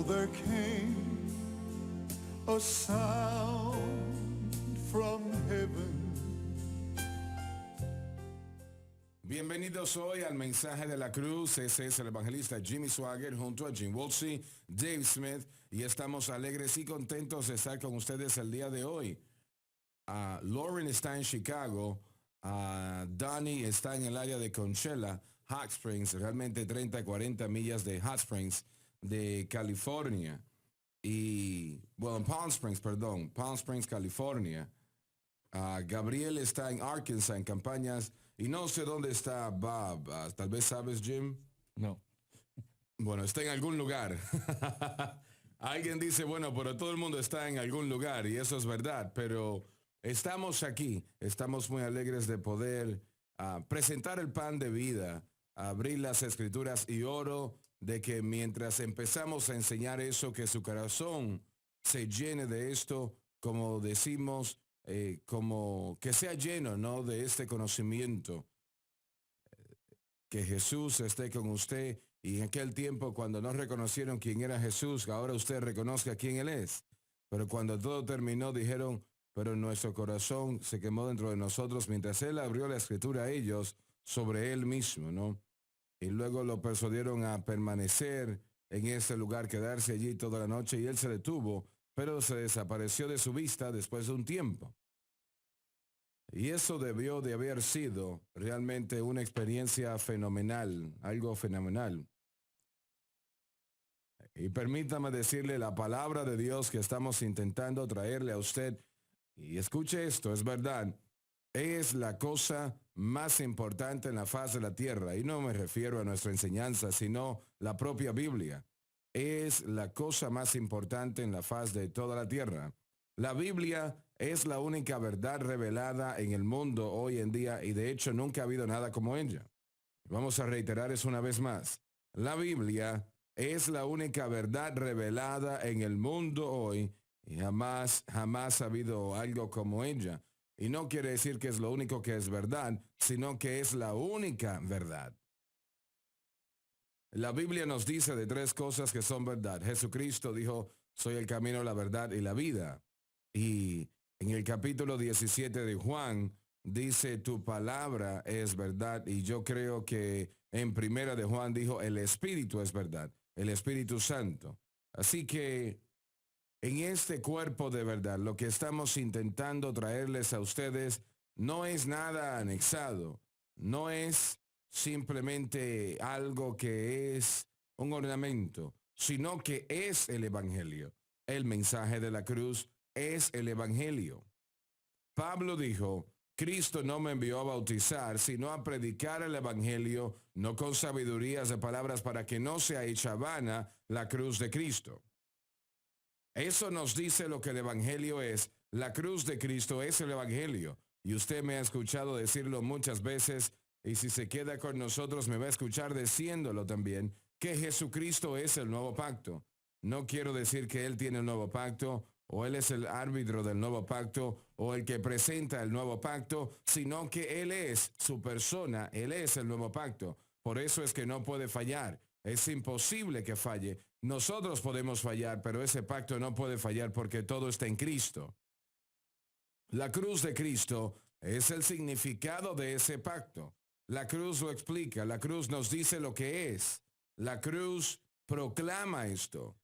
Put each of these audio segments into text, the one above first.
there came a sound from heaven. Bienvenidos hoy al Mensaje de la Cruz. Ese es el evangelista Jimmy Swaggart junto a Jim Wolsey, Dave Smith, y estamos alegres y contentos de estar con ustedes el día de hoy. Lauren está en Chicago, Donnie está en el área de Coachella, Hot Springs, realmente 30 a 40 millas de Hot Springs, de California. Y, bueno, Palm Springs, California. Gabriel está en Arkansas, en campañas. Y no sé dónde está Bob. Tal vez sabes, Jim. No. Bueno, está en algún lugar. Alguien dice, bueno, pero todo el mundo está en algún lugar y eso es verdad. Pero estamos aquí. Estamos muy alegres de poder presentar el pan de vida, abrir las escrituras y oro de que mientras empezamos a enseñar eso, que su corazón se llene de esto, como decimos, como que sea lleno, ¿no?, de este conocimiento, que Jesús esté con usted, y en aquel tiempo cuando no reconocieron quién era Jesús, ahora usted reconozca quién Él es. Pero cuando todo terminó dijeron, pero nuestro corazón se quemó dentro de nosotros mientras Él abrió la escritura a ellos sobre Él mismo, ¿no? Y luego lo persuadieron a permanecer en ese lugar, quedarse allí toda la noche, y Él se detuvo, pero se desapareció de su vista después de un tiempo. Y eso debió de haber sido realmente una experiencia fenomenal, algo fenomenal. Y permítame decirle la palabra de Dios que estamos intentando traerle a usted. Y escuche esto, es verdad. Es la cosa más importante en la faz de la tierra. Y no me refiero a nuestra enseñanza, sino la propia Biblia. Es la cosa más importante en la faz de toda la tierra. La Biblia es la única verdad revelada en el mundo hoy en día, y de hecho nunca ha habido nada como ella. Vamos a reiterar eso una vez más. La Biblia es la única verdad revelada en el mundo hoy, y jamás ha habido algo como ella. Y no quiere decir que es lo único que es verdad, sino que es la única verdad. La Biblia nos dice de tres cosas que son verdad. Jesucristo dijo, soy el camino, la verdad y la vida. Y en el capítulo 17 de Juan dice, tu palabra es verdad. Y yo creo que en primera de Juan dijo, el Espíritu es verdad, el Espíritu Santo. Así que en este cuerpo de verdad, lo que estamos intentando traerles a ustedes no es nada anexado, no es simplemente algo que es un ornamento, sino que es el Evangelio. El mensaje de la cruz es el Evangelio. Pablo dijo, Cristo no me envió a bautizar, sino a predicar el Evangelio, no con sabidurías de palabras, para que no sea hecha vana la cruz de Cristo. Eso nos dice lo que el Evangelio es. La cruz de Cristo es el Evangelio. Y usted me ha escuchado decirlo muchas veces, y si se queda con nosotros me va a escuchar diciéndolo también, que Jesucristo es el nuevo pacto. No quiero decir que Él tiene el nuevo pacto, o Él es el árbitro del nuevo pacto, o el que presenta el nuevo pacto, sino que Él es su persona, Él es el nuevo pacto. Por eso es que no puede fallar. Es imposible que falle. Nosotros podemos fallar, pero ese pacto no puede fallar porque todo está en Cristo. La cruz de Cristo es el significado de ese pacto. La cruz lo explica, la cruz nos dice lo que es. La cruz proclama esto.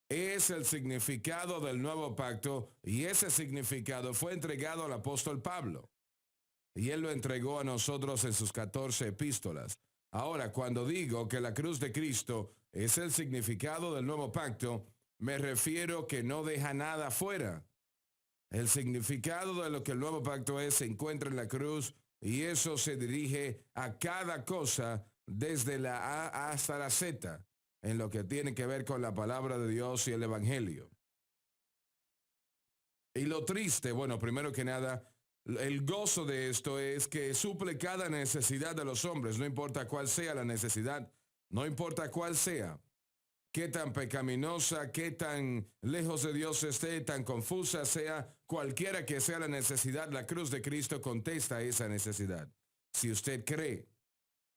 Es el significado del nuevo pacto, y ese significado fue entregado al apóstol Pablo. Y él lo entregó a nosotros en sus 14 epístolas. Ahora, cuando digo que la cruz de Cristo es el significado del nuevo pacto, me refiero que no deja nada fuera. El significado de lo que el nuevo pacto es se encuentra en la cruz, y eso se dirige a cada cosa desde la A hasta la Z, en lo que tiene que ver con la palabra de Dios y el Evangelio. Y lo triste, bueno, primero que nada, el gozo de esto es que suple cada necesidad de los hombres, no importa cuál sea la necesidad, no importa cuál sea, qué tan pecaminosa, qué tan lejos de Dios esté, tan confusa sea, cualquiera que sea la necesidad, la cruz de Cristo contesta a esa necesidad. Si usted cree.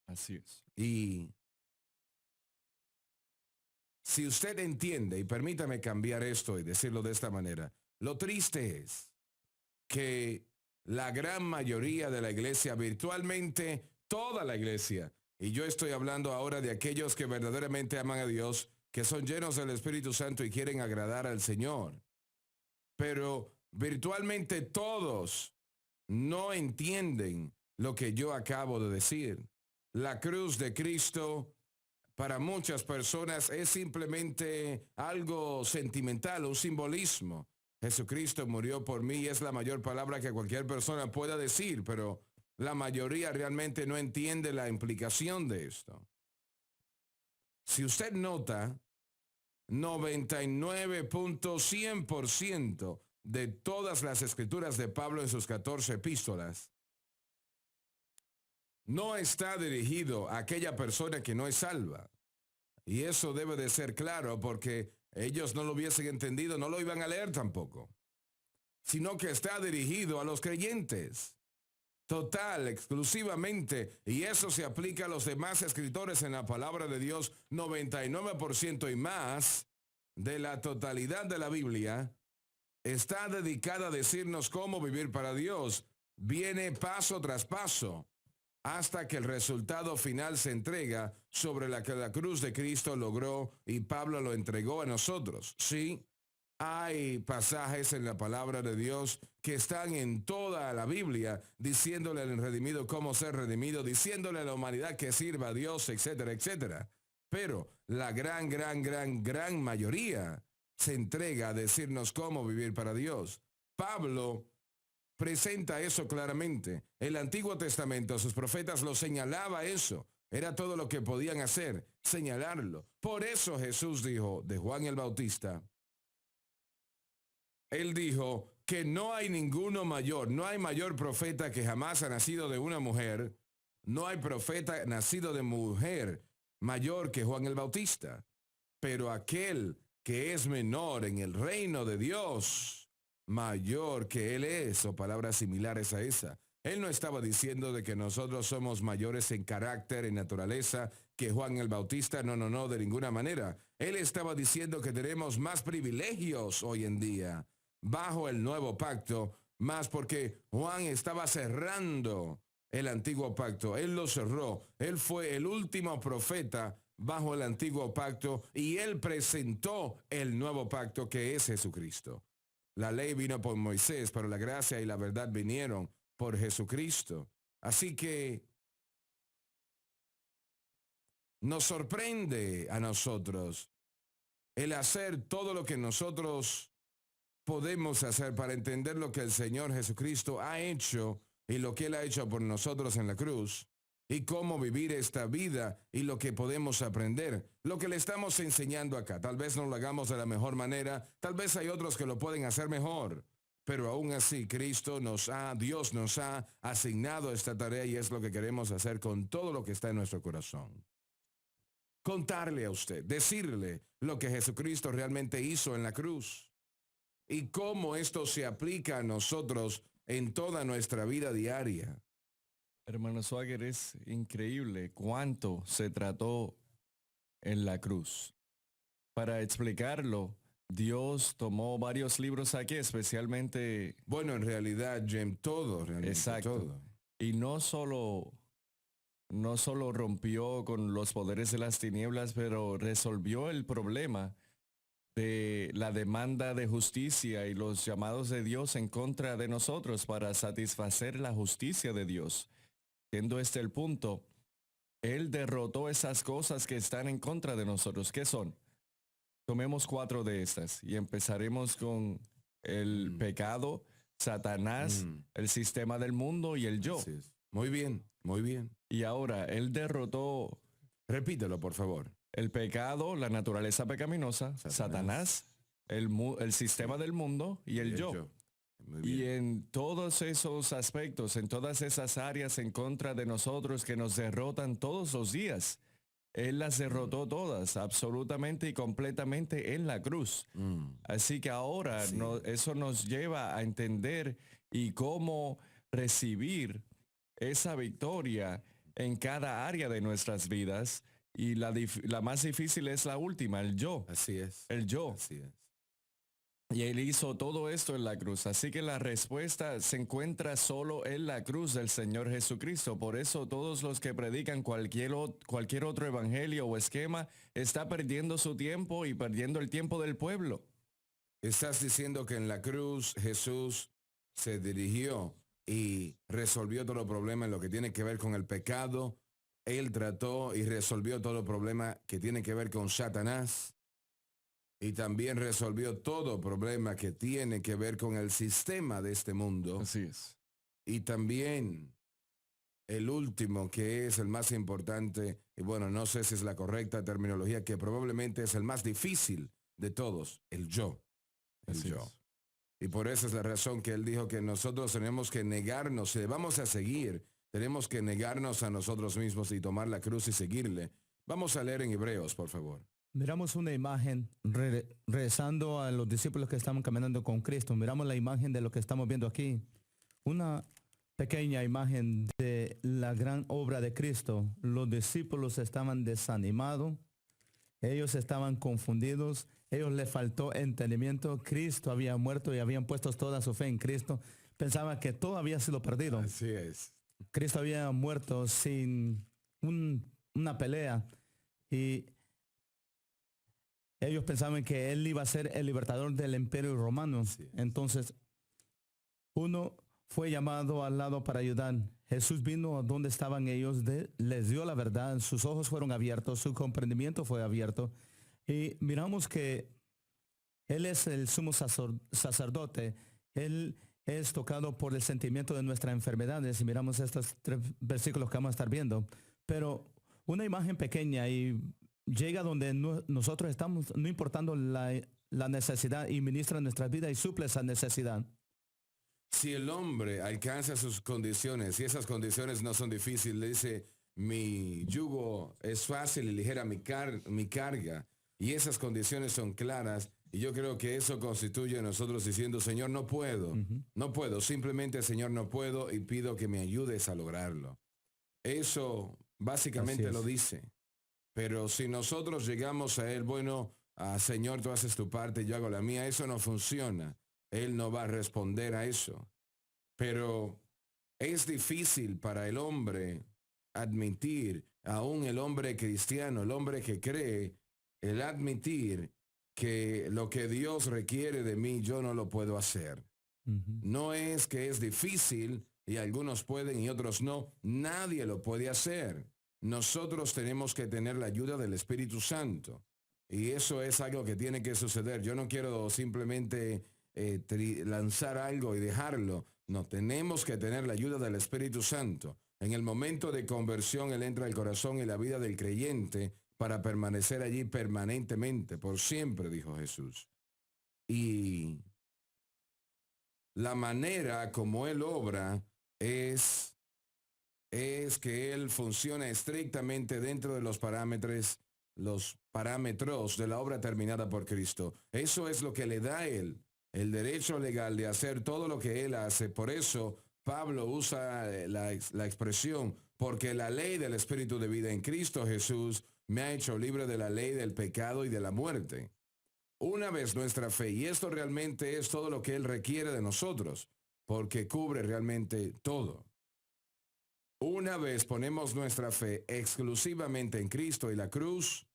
Así es. Y Si usted entiende, y permítame cambiar esto y decirlo de esta manera, lo triste es que la gran mayoría de la iglesia, virtualmente toda la iglesia, y yo estoy hablando ahora de aquellos que verdaderamente aman a Dios, que son llenos del Espíritu Santo y quieren agradar al Señor. Pero virtualmente todos no entienden lo que yo acabo de decir. La cruz de Cristo para muchas personas es simplemente algo sentimental, un simbolismo. Jesucristo murió por mí y es la mayor palabra que cualquier persona pueda decir, pero la mayoría realmente no entiende la implicación de esto. Si usted nota, 99.100% de todas las escrituras de Pablo en sus 14 epístolas no está dirigido a aquella persona que no es salva. Y eso debe de ser claro porque ellos no lo hubiesen entendido, no lo iban a leer tampoco. Sino que está dirigido a los creyentes. Total, exclusivamente. Y eso se aplica a los demás escritores en la palabra de Dios. 99% y más de la totalidad de la Biblia está dedicada a decirnos cómo vivir para Dios. Viene paso tras paso hasta que el resultado final se entrega sobre la que la cruz de Cristo logró y Pablo lo entregó a nosotros. Sí, hay pasajes en la palabra de Dios que están en toda la Biblia diciéndole al redimido cómo ser redimido, diciéndole a la humanidad que sirva a Dios, etcétera, etcétera. Pero la gran mayoría se entrega a decirnos cómo vivir para Dios. Pablo presenta eso claramente. El Antiguo Testamento, sus profetas lo señalaba eso. Era todo lo que podían hacer, señalarlo. Por eso Jesús dijo de Juan el Bautista, él dijo que no hay ninguno mayor, no hay mayor profeta que jamás ha nacido de una mujer, no hay profeta nacido de mujer mayor que Juan el Bautista. Pero aquel que es menor en el reino de Dios, mayor que él es, o palabras similares a esa. Él no estaba diciendo de que nosotros somos mayores en carácter, en naturaleza, que Juan el Bautista. No, de ninguna manera. Él estaba diciendo que tenemos más privilegios hoy en día, bajo el nuevo pacto, más porque Juan estaba cerrando el antiguo pacto. Él lo cerró. Él fue el último profeta bajo el antiguo pacto y él presentó el nuevo pacto que es Jesucristo. La ley vino por Moisés, pero la gracia y la verdad vinieron por Jesucristo. Así que nos sorprende a nosotros el hacer todo lo que nosotros podemos hacer para entender lo que el Señor Jesucristo ha hecho y lo que Él ha hecho por nosotros en la cruz y cómo vivir esta vida y lo que podemos aprender. Lo que le estamos enseñando acá, tal vez no lo hagamos de la mejor manera, tal vez hay otros que lo pueden hacer mejor, pero aún así Dios nos ha asignado esta tarea y es lo que queremos hacer con todo lo que está en nuestro corazón. Contarle a usted, decirle lo que Jesucristo realmente hizo en la cruz y cómo esto se aplica a nosotros en toda nuestra vida diaria. Hermano Swagger, es increíble cuánto se trató en la cruz. Para explicarlo, Dios tomó varios libros aquí, especialmente... Bueno, en realidad, Jim, todo, realmente Exacto. todo. Y no solo rompió con los poderes de las tinieblas, pero resolvió el problema de la demanda de justicia y los llamados de Dios en contra de nosotros para satisfacer la justicia de Dios. Siendo este el punto, Él derrotó esas cosas que están en contra de nosotros. ¿Qué son? Tomemos 4 de estas y empezaremos con el pecado, Satanás, el sistema del mundo y el yo. Así es. Muy bien, muy bien. Y ahora, Él derrotó... Repítelo, por favor. El pecado, la naturaleza pecaminosa, Satanás, el sistema del mundo y el yo. Y en todos esos aspectos, en todas esas áreas en contra de nosotros que nos derrotan todos los días, Él las derrotó todas, absolutamente y completamente en la cruz. Así que ahora eso nos lleva a entender y cómo recibir esa victoria en cada área de nuestras vidas Y la más difícil es la última, el yo. Así es. El yo. Así es. Y él hizo todo esto en la cruz. Así que la respuesta se encuentra solo en la cruz del Señor Jesucristo. Por eso todos los que predican cualquier otro evangelio o esquema está perdiendo su tiempo y perdiendo el tiempo del pueblo. Estás diciendo que en la cruz Jesús se dirigió y resolvió todo el problema en lo que tiene que ver con el pecado. Él trató y resolvió todo el problema que tiene que ver con Satanás. Y también resolvió todo problema que tiene que ver con el sistema de este mundo. Así es. Y también el último, que es el más importante, y bueno, no sé si es la correcta terminología, que probablemente es el más difícil de todos, el yo. El Así yo. es. Y por eso es la razón que él dijo que nosotros tenemos que negarnos, si le vamos a seguir, tenemos que negarnos a nosotros mismos y tomar la cruz y seguirle. Vamos a leer en Hebreos, por favor. Miramos una imagen regresando a los discípulos que estaban caminando con Cristo. Miramos la imagen de lo que estamos viendo aquí. Una pequeña imagen de la gran obra de Cristo. Los discípulos estaban desanimados. Ellos estaban confundidos. Ellos les faltó entendimiento. Cristo había muerto y habían puesto toda su fe en Cristo. Pensaban que todo había sido perdido. Así es. Cristo había muerto sin una pelea. Y ellos pensaban que él iba a ser el libertador del imperio romano. Entonces, uno fue llamado al lado para ayudar. Jesús vino a donde estaban ellos, les dio la verdad, sus ojos fueron abiertos, su comprendimiento fue abierto. Y miramos que él es el sumo sacerdote. Él es tocado por el sentimiento de nuestras enfermedades. Y miramos estos 3 versículos que vamos a estar viendo. Pero una imagen pequeña y llega donde nosotros estamos, no importando la necesidad, y ministra nuestra vida y suple esa necesidad. Si el hombre alcanza sus condiciones y esas condiciones no son difíciles, le dice, mi yugo es fácil y ligera mi carga, y esas condiciones son claras, y yo creo que eso constituye a nosotros diciendo, Señor, no puedo, no puedo, simplemente, Señor, no puedo y pido que me ayudes a lograrlo. Eso básicamente lo dice. Pero si nosotros llegamos a él, bueno, Señor, tú haces tu parte, yo hago la mía, eso no funciona. Él no va a responder a eso. Pero es difícil para el hombre admitir, aún el hombre cristiano, el hombre que cree, el admitir que lo que Dios requiere de mí, yo no lo puedo hacer. No es que es difícil y algunos pueden y otros no. Nadie lo puede hacer. Nosotros tenemos que tener la ayuda del Espíritu Santo. Y eso es algo que tiene que suceder. Yo no quiero simplemente lanzar algo y dejarlo. No, tenemos que tener la ayuda del Espíritu Santo. En el momento de conversión, Él entra al corazón y la vida del creyente para permanecer allí permanentemente, por siempre, dijo Jesús. Y la manera como Él obra es que Él funciona estrictamente dentro de los parámetros de la obra terminada por Cristo. Eso es lo que le da a Él el derecho legal de hacer todo lo que Él hace. Por eso Pablo usa la expresión, porque la ley del Espíritu de vida en Cristo Jesús me ha hecho libre de la ley del pecado y de la muerte. Una vez nuestra fe, y esto realmente es todo lo que Él requiere de nosotros, porque cubre realmente todo. Una vez ponemos nuestra fe exclusivamente en Cristo y la cruz,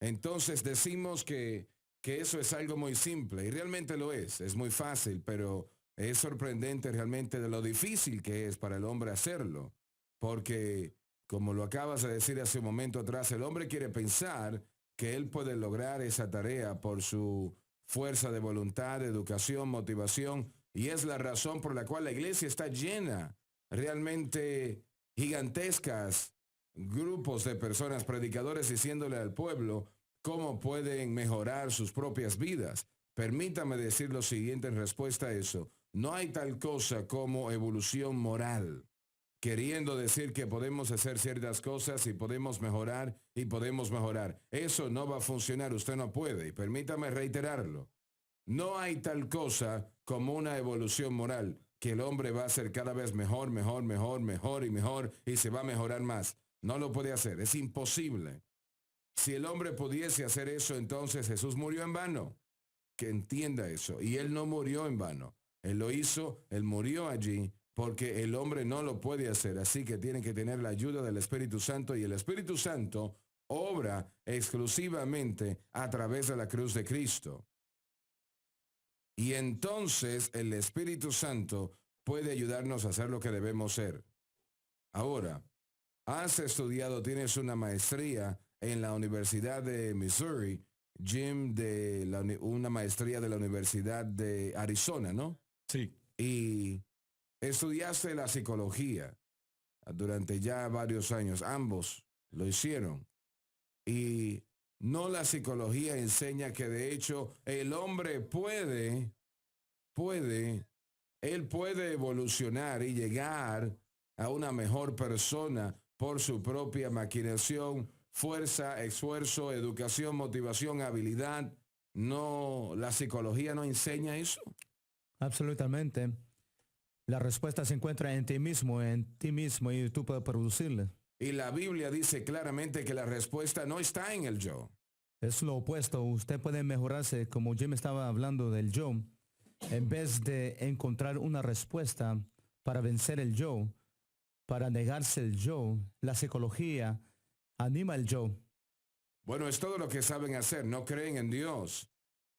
entonces decimos que eso es algo muy simple, y realmente lo es muy fácil, pero es sorprendente realmente de lo difícil que es para el hombre hacerlo, porque como lo acabas de decir hace un momento atrás, el hombre quiere pensar que él puede lograr esa tarea por su fuerza de voluntad, educación, motivación, y es la razón por la cual la iglesia está llena, realmente gigantescas grupos de personas, predicadores, diciéndole al pueblo cómo pueden mejorar sus propias vidas. Permítame decir lo siguiente en respuesta a eso. No hay tal cosa como evolución moral, queriendo decir que podemos hacer ciertas cosas y podemos mejorar y podemos mejorar. Eso no va a funcionar, usted no puede. Y permítame reiterarlo. No hay tal cosa como una evolución moral, que el hombre va a ser cada vez mejor, mejor, mejor, mejor y mejor y se va a mejorar más. No lo puede hacer, es imposible. Si el hombre pudiese hacer eso, entonces Jesús murió en vano. Que entienda eso. Y él no murió en vano. Él lo hizo, él murió allí porque el hombre no lo puede hacer. Así que tiene que tener la ayuda del Espíritu Santo y el Espíritu Santo obra exclusivamente a través de la cruz de Cristo. Y entonces el Espíritu Santo puede ayudarnos a hacer lo que debemos ser. Ahora, has estudiado, tienes una maestría en la Universidad de Missouri, Jim, una maestría de la Universidad de Arizona, ¿no? Sí, Y estudiaste la psicología durante ya varios años. Ambos lo hicieron. Y no, la psicología enseña que de hecho el hombre él puede evolucionar y llegar a una mejor persona por su propia maquinación, fuerza, esfuerzo, educación, motivación, habilidad. No, la psicología no enseña eso. Absolutamente. La respuesta se encuentra en ti mismo y tú puedes producirla. Y la Biblia dice claramente que la respuesta no está en el yo. Es lo opuesto. Usted puede mejorarse, como Jim estaba hablando del yo. En vez de encontrar una respuesta para vencer el yo, para negarse el yo, la psicología anima el yo. Bueno, es todo lo que saben hacer. No creen en Dios.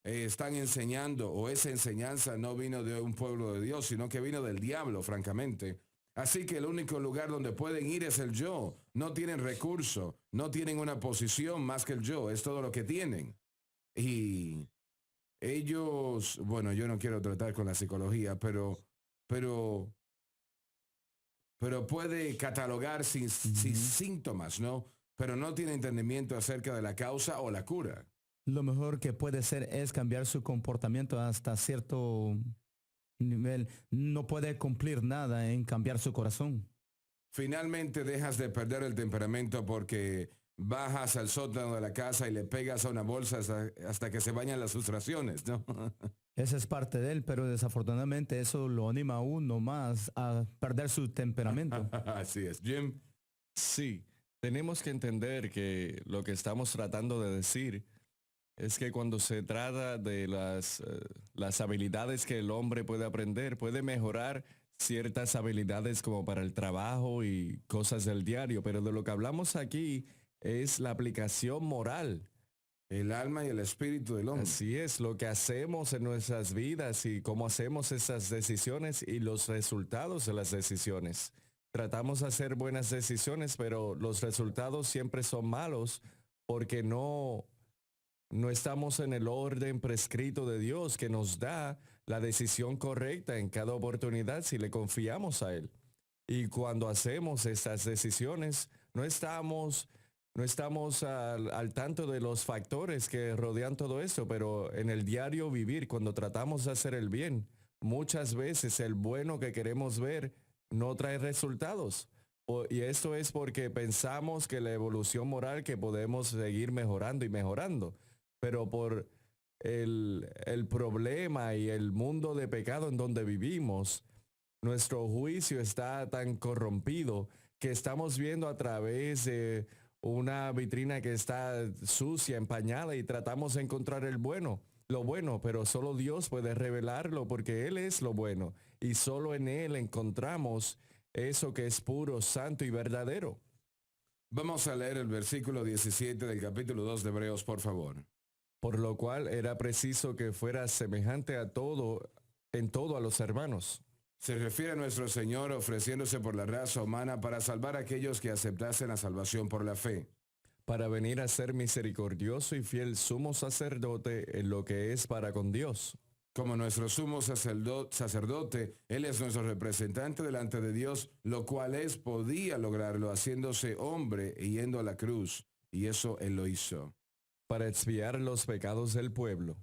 Están enseñando, o esa enseñanza no vino de un pueblo de Dios, sino que vino del diablo, francamente. Así que el único lugar donde pueden ir es el yo. No tienen recurso, no tienen una posición más que el yo. Es todo lo que tienen. Y ellos, bueno, yo no quiero tratar con la psicología, pero puede catalogar sin síntomas, ¿no? Pero no tiene entendimiento acerca de la causa o la cura. Lo mejor que puede hacer es cambiar su comportamiento hasta cierto nivel. No puede cumplir nada en cambiar su corazón. Finalmente dejas de perder el temperamento porque bajas al sótano de la casa y le pegas a una bolsa hasta que se bañan las frustraciones, ¿no? Esa es parte de él, pero desafortunadamente eso lo anima a uno más a perder su temperamento. Así es, Jim. sí. Tenemos que entender que lo que estamos tratando de decir es que cuando se trata de las habilidades que el hombre puede aprender, puede mejorar ciertas habilidades como para el trabajo y cosas del diario, pero de lo que hablamos aquí es la aplicación moral. El alma y el espíritu del hombre. Así es, lo que hacemos en nuestras vidas y cómo hacemos esas decisiones y los resultados de las decisiones. Tratamos de hacer buenas decisiones, pero los resultados siempre son malos porque no estamos en el orden prescrito de Dios que nos da la decisión correcta en cada oportunidad si le confiamos a Él. Y cuando hacemos estas decisiones, no estamos al tanto de los factores que rodean todo esto, pero en el diario vivir, cuando tratamos de hacer el bien, muchas veces el bueno que queremos ver no trae resultados. Y esto es porque pensamos que la evolución moral que podemos seguir mejorando y mejorando, pero por el problema y el mundo de pecado en donde vivimos, nuestro juicio está tan corrompido que estamos viendo a través de una vitrina que está sucia, empañada y tratamos de encontrar lo bueno, pero solo Dios puede revelarlo porque Él es lo bueno y solo en Él encontramos eso que es puro, santo y verdadero. Vamos a leer el versículo 17 del capítulo 2 de Hebreos, por favor. Por lo cual era preciso que fuera semejante en todo a los hermanos. Se refiere a nuestro Señor ofreciéndose por la raza humana para salvar a aquellos que aceptasen la salvación por la fe. Para venir a ser misericordioso y fiel sumo sacerdote en lo que es para con Dios. Como nuestro sumo sacerdote, Él es nuestro representante delante de Dios, lo cual podía lograrlo haciéndose hombre y yendo a la cruz. Y eso Él lo hizo. Para expiar los pecados del pueblo.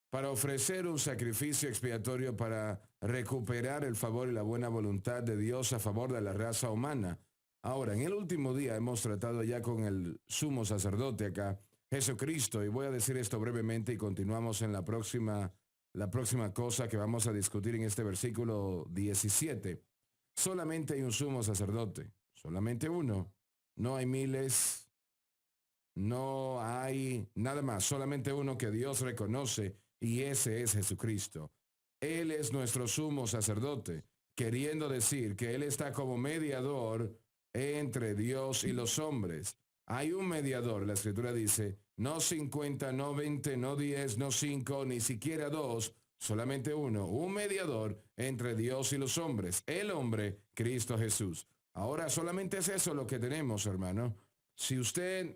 Para ofrecer un sacrificio expiatorio para recuperar el favor y la buena voluntad de Dios a favor de la raza humana. Ahora, en el último día hemos tratado ya con el sumo sacerdote acá, Jesucristo, y voy a decir esto brevemente y continuamos en la próxima cosa que vamos a discutir en este versículo 17. Solamente hay un sumo sacerdote, solamente uno. No hay miles, No hay nada más, solamente uno que Dios reconoce y ese es Jesucristo. Él es nuestro sumo sacerdote, queriendo decir que Él está como mediador entre Dios y los hombres. Hay un mediador, la escritura dice, no 50, no 20, no 10, no 5, ni siquiera 2, solamente uno, un mediador entre Dios y los hombres, el hombre, Cristo Jesús. Ahora solamente es eso lo que tenemos, hermano. Si usted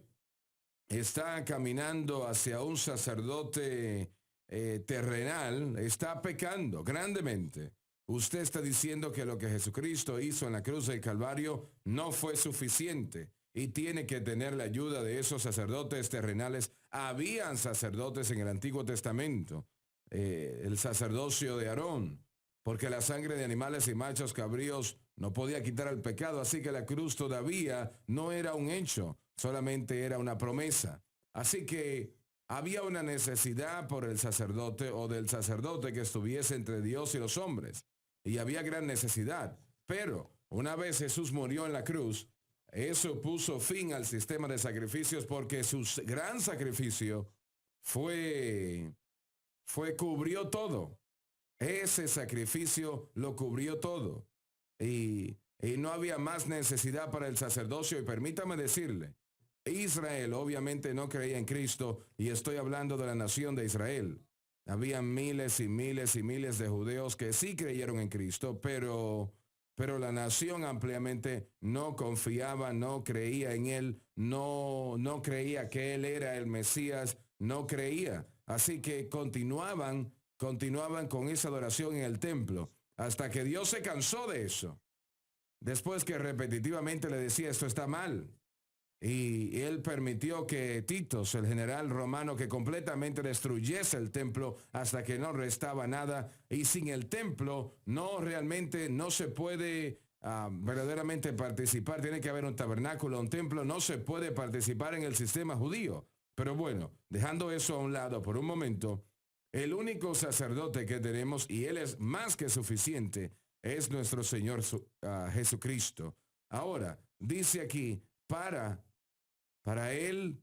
está caminando hacia un sacerdote terrenal, está pecando grandemente. Usted está diciendo que lo que Jesucristo hizo en la cruz del Calvario no fue suficiente y tiene que tener la ayuda de esos sacerdotes terrenales. Habían sacerdotes en el Antiguo Testamento, el sacerdocio de Aarón, porque la sangre de animales y machos cabríos no podía quitar el pecado, así que la cruz todavía no era un hecho, solamente era una promesa. Así que había una necesidad por el sacerdote o del sacerdote que estuviese entre Dios y los hombres. Y había gran necesidad. Pero una vez Jesús murió en la cruz, eso puso fin al sistema de sacrificios porque su gran sacrificio cubrió todo. Ese sacrificio lo cubrió todo. Y no había más necesidad para el sacerdocio. Y permítame decirle, Israel obviamente no creía en Cristo y estoy hablando de la nación de Israel. Había miles y miles y miles de judeos que sí creyeron en Cristo, pero la nación ampliamente no confiaba, no creía en Él, no creía que Él era el Mesías, no creía. Así que continuaban con esa adoración en el templo hasta que Dios se cansó de eso. Después que repetitivamente le decía, esto está mal. Y él permitió que Titos, el general romano, que completamente destruyese el templo hasta que no restaba nada. Y sin el templo realmente no se puede verdaderamente participar. Tiene que haber un tabernáculo, un templo. No se puede participar en el sistema judío. Pero bueno, dejando eso a un lado por un momento, el único sacerdote que tenemos, y él es más que suficiente, es nuestro Señor Jesucristo. Ahora, dice aquí, para él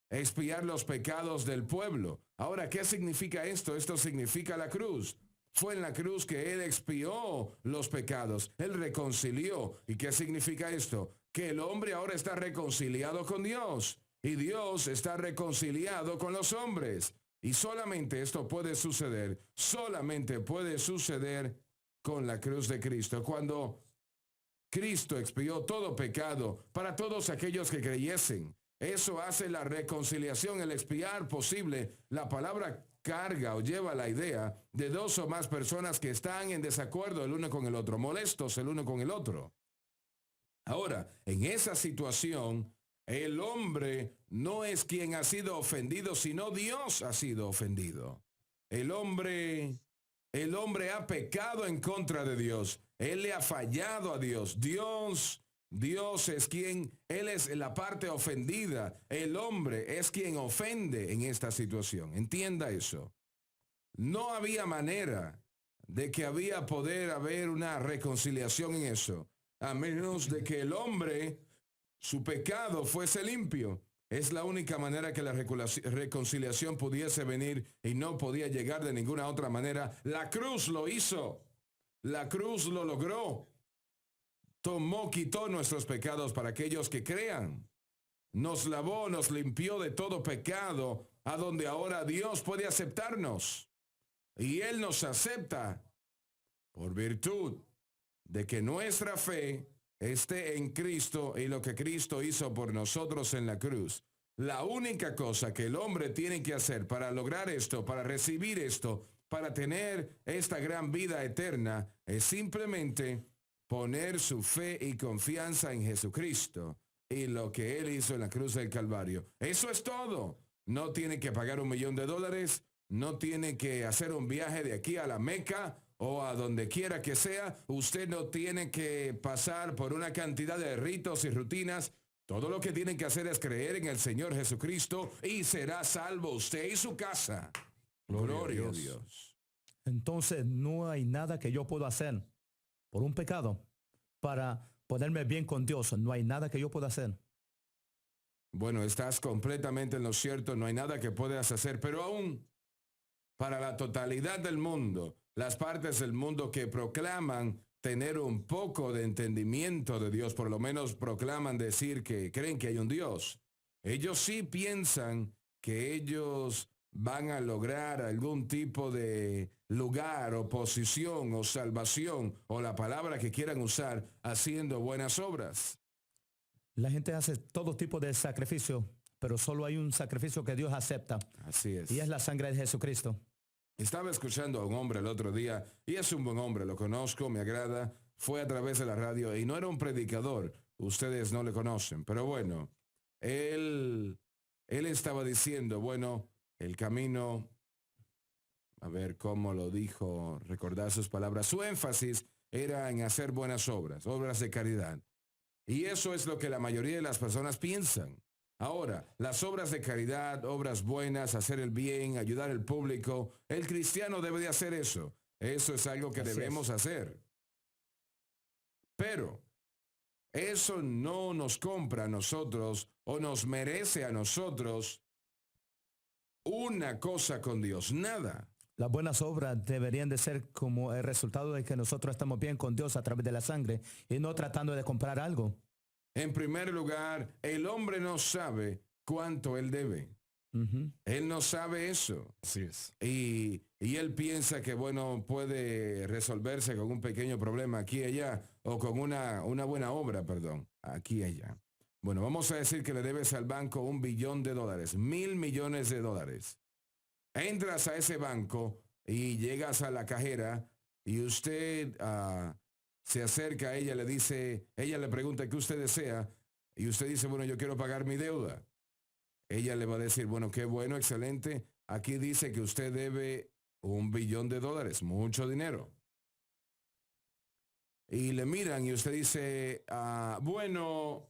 expiar los pecados del pueblo. Ahora, ¿qué significa esto? Esto significa la cruz. Fue en la cruz que él expió los pecados. Él reconcilió. ¿Y qué significa esto? Que el hombre ahora está reconciliado con Dios. Y Dios está reconciliado con los hombres. Y solamente puede suceder con la cruz de Cristo. Cuando Cristo expió todo pecado para todos aquellos que creyesen. Eso hace la reconciliación, el expiar posible. La palabra carga o lleva la idea de dos o más personas que están en desacuerdo el uno con el otro, molestos el uno con el otro. Ahora, en esa situación, el hombre no es quien ha sido ofendido, sino Dios ha sido ofendido. El hombre ha pecado en contra de Dios. Él le ha fallado a Dios. Dios es Él es la parte ofendida. El hombre es quien ofende en esta situación. Entienda eso. No había manera de que poder haber una reconciliación en eso, a menos de que el hombre, su pecado fuese limpio. Es la única manera que la reconciliación pudiese venir y no podía llegar de ninguna otra manera. La cruz lo hizo. La cruz lo logró. Quitó nuestros pecados para aquellos que crean. Nos lavó, nos limpió de todo pecado, a donde ahora Dios puede aceptarnos. Y Él nos acepta por virtud de que nuestra fe esté en Cristo y lo que Cristo hizo por nosotros en la cruz. La única cosa que el hombre tiene que hacer para lograr esto, para recibir esto, para tener esta gran vida eterna, es simplemente poner su fe y confianza en Jesucristo y lo que Él hizo en la cruz del Calvario. Eso es todo. No tiene que pagar $1,000,000, no tiene que hacer un viaje de aquí a la Meca o a donde quiera que sea. Usted no tiene que pasar por una cantidad de ritos y rutinas. Todo lo que tiene que hacer es creer en el Señor Jesucristo y será salvo usted y su casa. Gloria a Dios. Entonces no hay nada que yo pueda hacer por un pecado para ponerme bien con Dios. No hay nada que yo pueda hacer. bueno, estás completamente en lo cierto, no hay nada que puedas hacer, pero aún para la totalidad del mundo, las partes del mundo que proclaman tener un poco de entendimiento de Dios, por lo menos proclaman decir que creen que hay un Dios. Ellos sí piensan que ellos van a lograr algún tipo de lugar o posición o salvación o la palabra que quieran usar haciendo buenas obras. La gente hace todo tipo de sacrificio, pero solo hay un sacrificio que Dios acepta Así es. y es la sangre de Jesucristo. Estaba escuchando a un hombre el otro día y es un buen hombre, lo conozco, me agrada, fue a través de la radio y no era un predicador, ustedes no le conocen, pero bueno, él estaba diciendo, bueno, el camino, a ver cómo lo dijo, recordar sus palabras, su énfasis era en hacer buenas obras, obras de caridad. Y eso es lo que la mayoría de las personas piensan. Ahora, las obras de caridad, obras buenas, hacer el bien, ayudar al público, el cristiano debe de hacer eso. Eso es algo que Así debemos hacer. Pero eso no nos compra a nosotros o nos merece a nosotros una cosa con Dios, nada. Las buenas obras deberían de ser como el resultado de que nosotros estamos bien con Dios a través de la sangre y no tratando de comprar algo. En primer lugar, el hombre no sabe cuánto él debe. Ujú. Él no sabe eso. Así es. Y él piensa que, bueno, puede resolverse con un pequeño problema aquí y allá, o con una buena obra, perdón, aquí y allá. Bueno, vamos a decir que le debes al banco $1 billón, $1.000 millones. Entras a ese banco y llegas a la cajera y usted se acerca a ella, le dice, ella le pregunta qué usted desea y usted dice, bueno, yo quiero pagar mi deuda. Ella le va a decir, bueno, qué bueno, excelente. Aquí dice que usted debe $1 billón, mucho dinero. Y le miran y usted dice, bueno,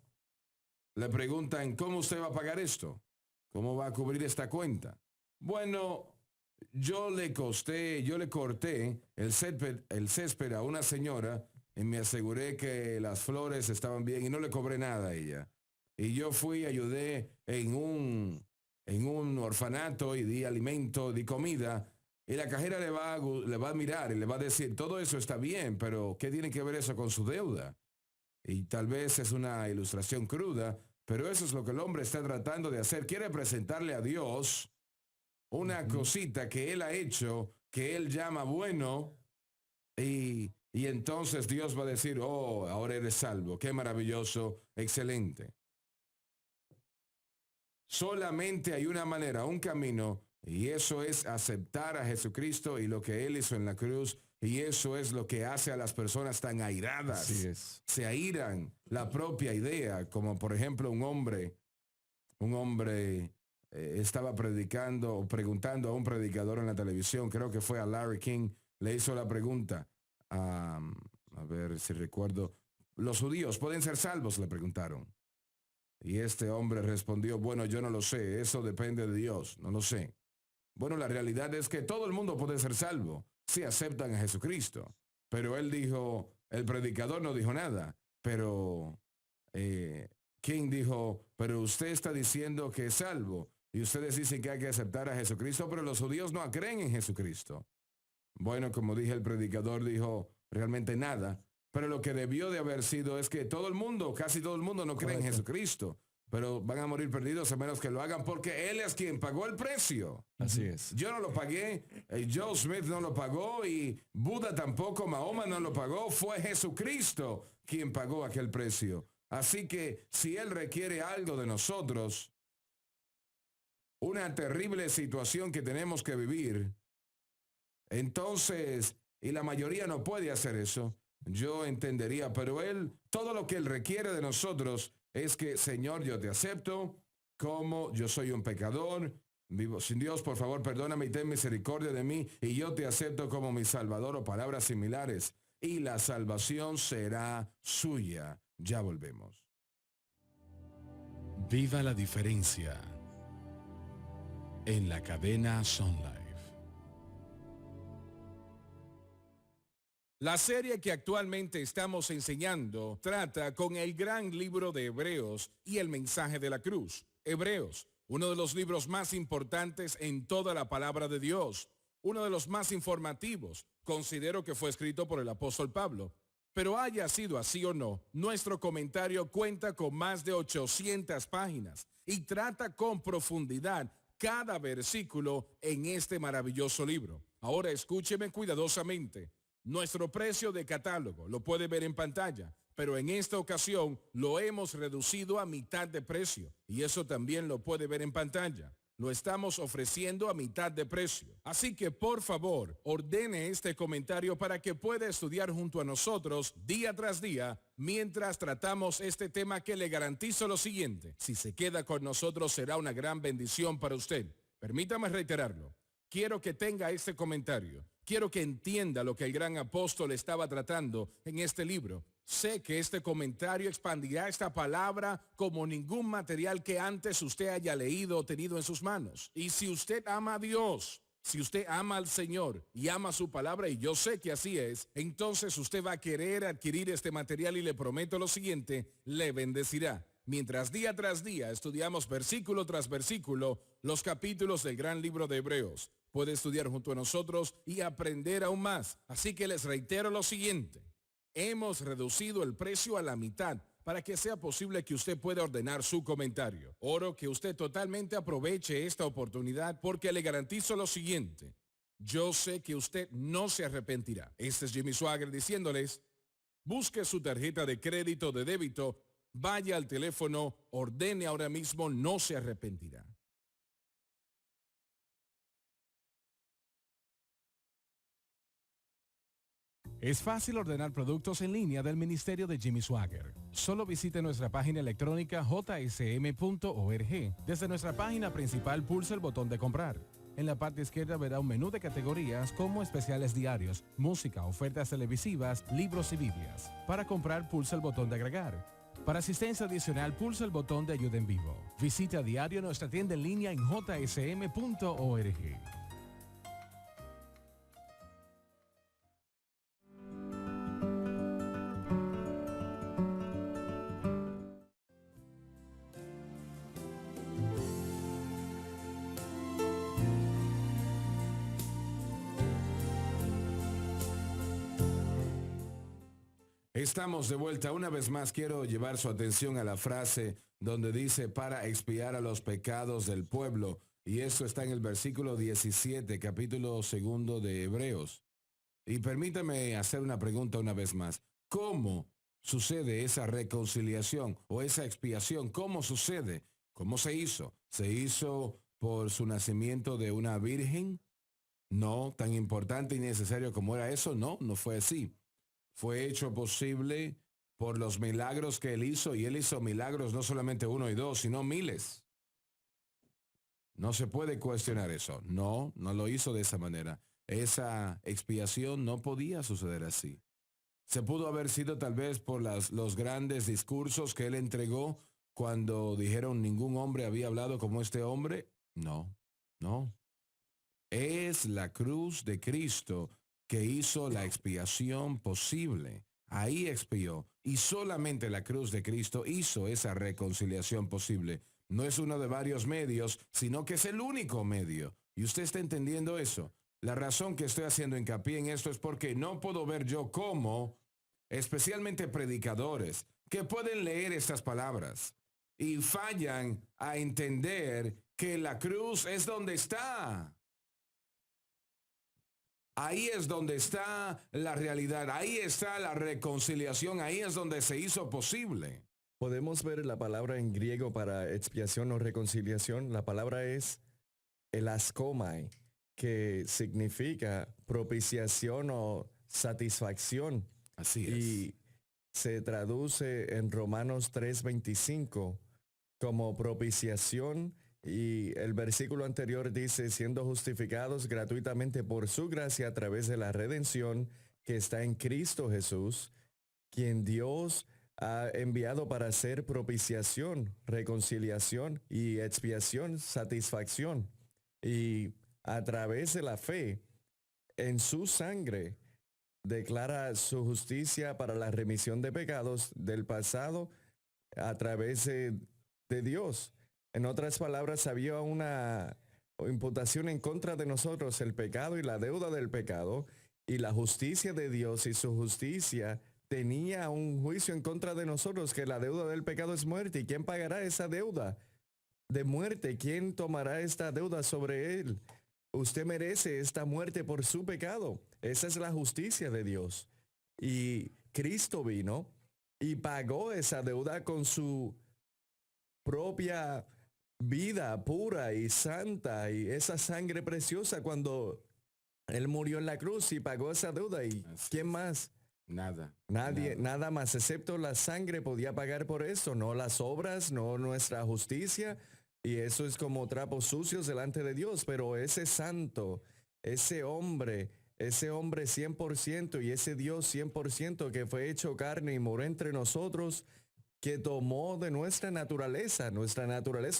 le preguntan, ¿cómo usted va a pagar esto? ¿Cómo va a cubrir esta cuenta? Bueno, yo le corté el césped a una señora y me aseguré que las flores estaban bien y no le cobré nada a ella. Y yo fui, ayudé en un orfanato y di alimento, di comida. Y la cajera le va a mirar y le va a decir, todo eso está bien, pero ¿qué tiene que ver eso con su deuda? Y tal vez es una ilustración cruda, pero eso es lo que el hombre está tratando de hacer. Quiere presentarle a Dios una cosita que él ha hecho, que él llama bueno, y entonces Dios va a decir, oh, ahora eres salvo, qué maravilloso, excelente. Solamente hay una manera, un camino, y eso es aceptar a Jesucristo y lo que Él hizo en la cruz, y eso es lo que hace a las personas tan airadas. Así es. Se airan la propia idea, como por ejemplo un hombre estaba predicando o preguntando a un predicador en la televisión, creo que fue a Larry King, le hizo la pregunta, a ver si recuerdo, ¿los judíos pueden ser salvos?, le preguntaron. Y este hombre respondió, bueno, yo no lo sé, eso depende de Dios, no lo sé. Bueno, la realidad es que todo el mundo puede ser salvo si aceptan a Jesucristo. Pero él dijo, el predicador no dijo nada, pero King dijo, pero usted está diciendo que es salvo y ustedes dicen que hay que aceptar a Jesucristo, pero los judíos no creen en Jesucristo. Bueno, como dije, el predicador dijo realmente nada. Pero lo que debió de haber sido es que todo el mundo, casi todo el mundo no cree en Jesucristo, pero van a morir perdidos a menos que lo hagan porque Él es quien pagó el precio. Así es. Yo no lo pagué, Joe Smith no lo pagó y Buda tampoco, Mahoma no lo pagó, fue Jesucristo quien pagó aquel precio. Así que si Él requiere algo de nosotros, una terrible situación que tenemos que vivir, entonces, y la mayoría no puede hacer eso, yo entendería, pero Él, todo lo que Él requiere de nosotros es que, Señor, yo te acepto como yo soy un pecador, vivo sin Dios, por favor, perdóname y ten misericordia de mí, y yo te acepto como mi Salvador, o palabras similares, y la salvación será suya. Ya volvemos. Viva la diferencia en la cadena Sun Life. La serie que actualmente estamos enseñando trata con el gran libro de Hebreos y el mensaje de la cruz. Hebreos, uno de los libros más importantes en toda la palabra de Dios, uno de los más informativos. Considero que fue escrito por el apóstol Pablo. Pero haya sido así o no, nuestro comentario cuenta con más de 800 páginas y trata con profundidad cada versículo en este maravilloso libro. Ahora escúcheme cuidadosamente. Nuestro precio de catálogo lo puede ver en pantalla, pero en esta ocasión lo hemos reducido a mitad de precio y eso también lo puede ver en pantalla. Lo estamos ofreciendo a mitad de precio. Así que por favor, ordene este comentario para que pueda estudiar junto a nosotros día tras día mientras tratamos este tema que le garantizo lo siguiente. Si se queda con nosotros será una gran bendición para usted. Permítame reiterarlo. Quiero que tenga este comentario. Quiero que entienda lo que el gran apóstol estaba tratando en este libro. Sé que este comentario expandirá esta palabra como ningún material que antes usted haya leído o tenido en sus manos. Y si usted ama a Dios, si usted ama al Señor y ama su palabra, y yo sé que así es, entonces usted va a querer adquirir este material y le prometo lo siguiente, le bendecirá. Mientras día tras día estudiamos versículo tras versículo los capítulos del gran libro de Hebreos. Puede estudiar junto a nosotros y aprender aún más. Así que les reitero lo siguiente. Hemos reducido el precio a la mitad para que sea posible que usted pueda ordenar su comentario. Oro que usted totalmente aproveche esta oportunidad porque le garantizo lo siguiente. Yo sé que usted no se arrepentirá. Este es Jimmy Swaggart diciéndoles, busque su tarjeta de crédito o de débito, vaya al teléfono, ordene ahora mismo, no se arrepentirá. Es fácil ordenar productos en línea del Ministerio de Jimmy Swaggart. Solo visite nuestra página electrónica jsm.org. Desde nuestra página principal pulse el botón de comprar. En la parte izquierda verá un menú de categorías como especiales diarios, música, ofertas televisivas, libros y Biblias. Para comprar pulse el botón de agregar. Para asistencia adicional pulse el botón de ayuda en vivo. Visite a diario nuestra tienda en línea en jsm.org. Estamos de vuelta. Una vez más quiero llevar su atención a la frase donde dice para expiar a los pecados del pueblo. Y eso está en el versículo 17, capítulo 2 de Hebreos. Y permítame hacer una pregunta una vez más. ¿Cómo sucede esa reconciliación o esa expiación? ¿Cómo sucede? ¿Cómo se hizo? ¿Se hizo por su nacimiento de una virgen? No, tan importante y necesario como era eso. No, no fue así. Fue hecho posible por los milagros que él hizo, y él hizo milagros no solamente 1 y 2, sino miles. No se puede cuestionar eso. No, no lo hizo de esa manera. Esa expiación no podía suceder así. Se pudo haber sido tal vez por los grandes discursos que él entregó cuando dijeron ningún hombre había hablado como este hombre. No, no. Es la cruz de Cristo que hizo la expiación posible. Ahí expió. Y solamente la cruz de Cristo hizo esa reconciliación posible. No es uno de varios medios, sino que es el único medio. ¿Y usted está entendiendo eso? La razón que estoy haciendo hincapié en esto es porque no puedo ver yo cómo, especialmente predicadores, que pueden leer estas palabras y fallan a entender que la cruz es donde está. Ahí es donde está la realidad, ahí está la reconciliación, ahí es donde se hizo posible. Podemos ver la palabra en griego para expiación o reconciliación. La palabra es elaskomai, que significa propiciación o satisfacción. Así es. Y se traduce en Romanos 3:25 como propiciación. Y el versículo anterior dice, siendo justificados gratuitamente por su gracia a través de la redención que está en Cristo Jesús, quien Dios ha enviado para hacer propiciación, reconciliación y expiación, satisfacción. Y a través de la fe en su sangre, declara su justicia para la remisión de pecados del pasado a través de Dios. En otras palabras, había una imputación en contra de nosotros, el pecado y la deuda del pecado, y la justicia de Dios y su justicia tenía un juicio en contra de nosotros, que la deuda del pecado es muerte. ¿Y quién pagará esa deuda de muerte? ¿Quién tomará esta deuda sobre él? Usted merece esta muerte por su pecado. Esa es la justicia de Dios. Y Cristo vino y pagó esa deuda con su propia vida pura y santa y esa sangre preciosa cuando él murió en la cruz y pagó esa deuda. ¿Y quién más? Nada. Nadie, nada más excepto la sangre podía pagar por eso, no las obras, no nuestra justicia. Y eso es como trapos sucios delante de Dios. Pero ese santo, ese hombre 100% y ese Dios 100% que fue hecho carne y moró entre nosotros, que tomó de nuestra naturaleza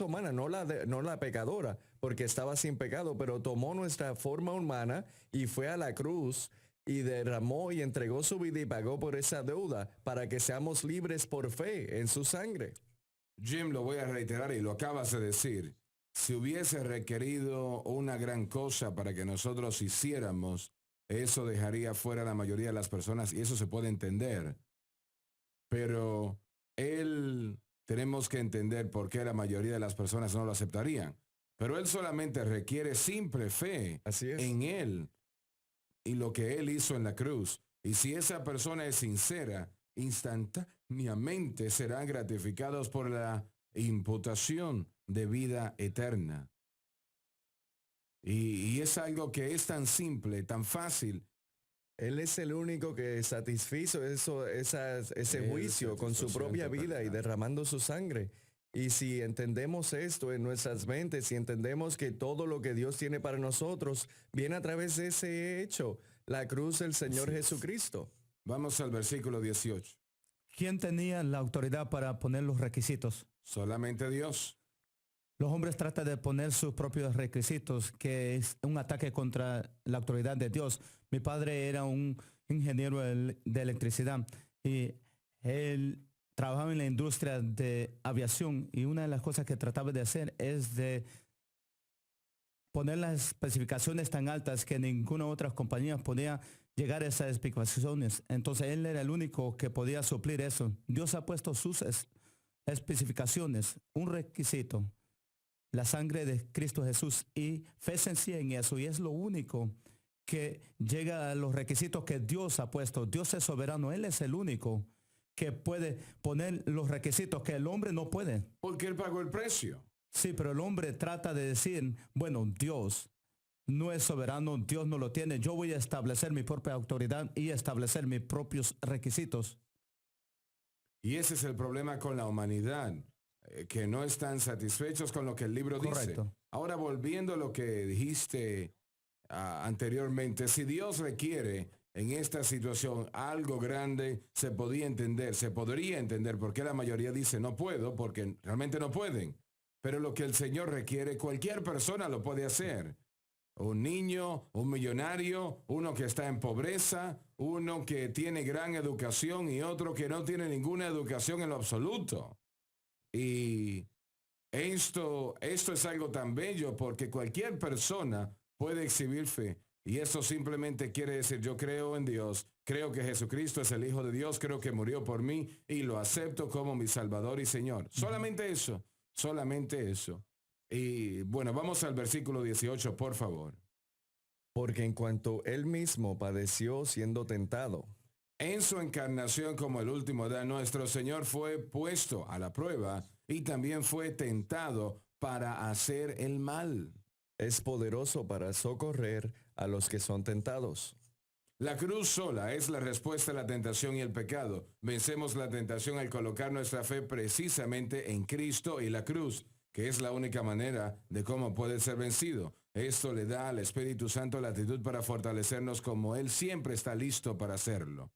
humana, no la pecadora, porque estaba sin pecado, pero tomó nuestra forma humana y fue a la cruz y derramó y entregó su vida y pagó por esa deuda para que seamos libres por fe en su sangre. Jim, lo voy a reiterar y lo acabas de decir. Si hubiese requerido una gran cosa para que nosotros hiciéramos, eso dejaría fuera a la mayoría de las personas y eso se puede entender. Pero tenemos que entender por qué la mayoría de las personas no lo aceptarían. Pero él solamente requiere simple fe Así es. en él y lo que él hizo en la cruz. Y si esa persona es sincera, instantáneamente serán gratificados por la imputación de vida eterna. Y es algo que es tan simple, tan fácil. Él es el único que satisfizo ese juicio con su propia vida y derramando su sangre. Y si entendemos esto en nuestras mentes y entendemos que todo lo que Dios tiene para nosotros viene a través de ese hecho, la cruz del Señor Jesucristo. Vamos al versículo 18. ¿Quién tenía la autoridad para poner los requisitos? Solamente Dios. Los hombres tratan de poner sus propios requisitos, que es un ataque contra la autoridad de Dios. Mi padre era un ingeniero de electricidad y él trabajaba en la industria de aviación y una de las cosas que trataba de hacer es de poner las especificaciones tan altas que ninguna otra compañía podía llegar a esas especificaciones. Entonces él era el único que podía suplir eso. Dios ha puesto sus especificaciones, un requisito, la sangre de Cristo Jesús, y fe sencilla en eso, y es lo único que llega a los requisitos que Dios ha puesto. Dios es soberano, Él es el único que puede poner los requisitos que el hombre no puede. Porque Él pagó el precio. Sí, pero el hombre trata de decir, bueno, Dios no es soberano, Dios no lo tiene, yo voy a establecer mi propia autoridad y establecer mis propios requisitos. Y ese es el problema con la humanidad, que no están satisfechos con lo que el libro Correcto. dice. Ahora, volviendo a lo que dijiste anteriormente, si Dios requiere en esta situación algo grande, se podría entender por qué la mayoría dice no puedo, porque realmente no pueden. Pero lo que el Señor requiere, cualquier persona lo puede hacer. Un niño, un millonario, uno que está en pobreza, uno que tiene gran educación y otro que no tiene ninguna educación en lo absoluto. Y esto es algo tan bello porque cualquier persona puede exhibir fe. Y eso simplemente quiere decir, yo creo en Dios, creo que Jesucristo es el Hijo de Dios, creo que murió por mí y lo acepto como mi Salvador y Señor. Solamente eso, solamente eso. Y bueno, vamos al versículo 18, por favor. Porque en cuanto él mismo padeció siendo tentado, En su encarnación como el último Adán, nuestro Señor fue puesto a la prueba y también fue tentado para hacer el mal. es poderoso para socorrer a los que son tentados. La cruz sola es la respuesta a la tentación y el pecado. Vencemos la tentación al colocar nuestra fe precisamente en Cristo y la cruz, que es la única manera de cómo puede ser vencido. Esto le da al Espíritu Santo la actitud para fortalecernos como Él siempre está listo para hacerlo.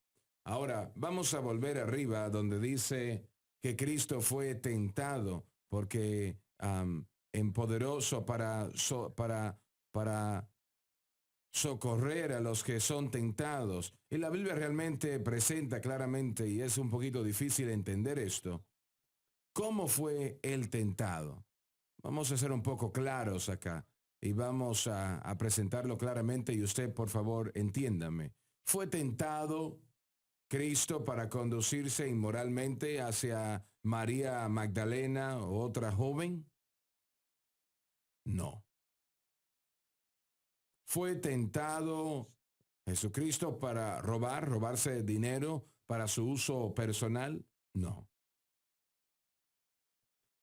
Ahora, vamos a volver arriba donde dice que Cristo fue tentado porque empoderoso para socorrer a los que son tentados. Y la Biblia realmente presenta claramente, y es un poquito difícil entender esto, cómo fue el tentado. Vamos a ser un poco claros acá y vamos a presentarlo claramente, y usted, por favor, entiéndame. ¿Fue tentado Cristo para conducirse inmoralmente hacia María Magdalena o otra joven? No. ¿Fue tentado Jesucristo para robarse dinero para su uso personal? No.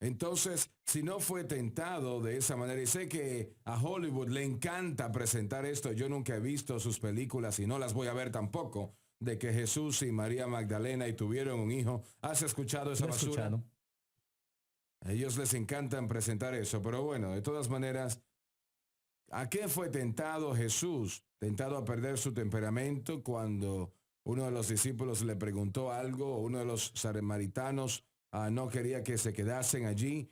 Entonces, si no fue tentado de esa manera, y sé que a Hollywood le encanta presentar esto, yo nunca he visto sus películas y no las voy a ver tampoco, de que Jesús y María Magdalena y tuvieron un hijo. ¿Has escuchado esa Lo he basura? escuchado. A ellos les encantan presentar eso, pero bueno, de todas maneras, ¿a qué fue tentado Jesús? Tentado a perder su temperamento cuando uno de los discípulos le preguntó algo, uno de los samaritanos no quería que se quedasen allí,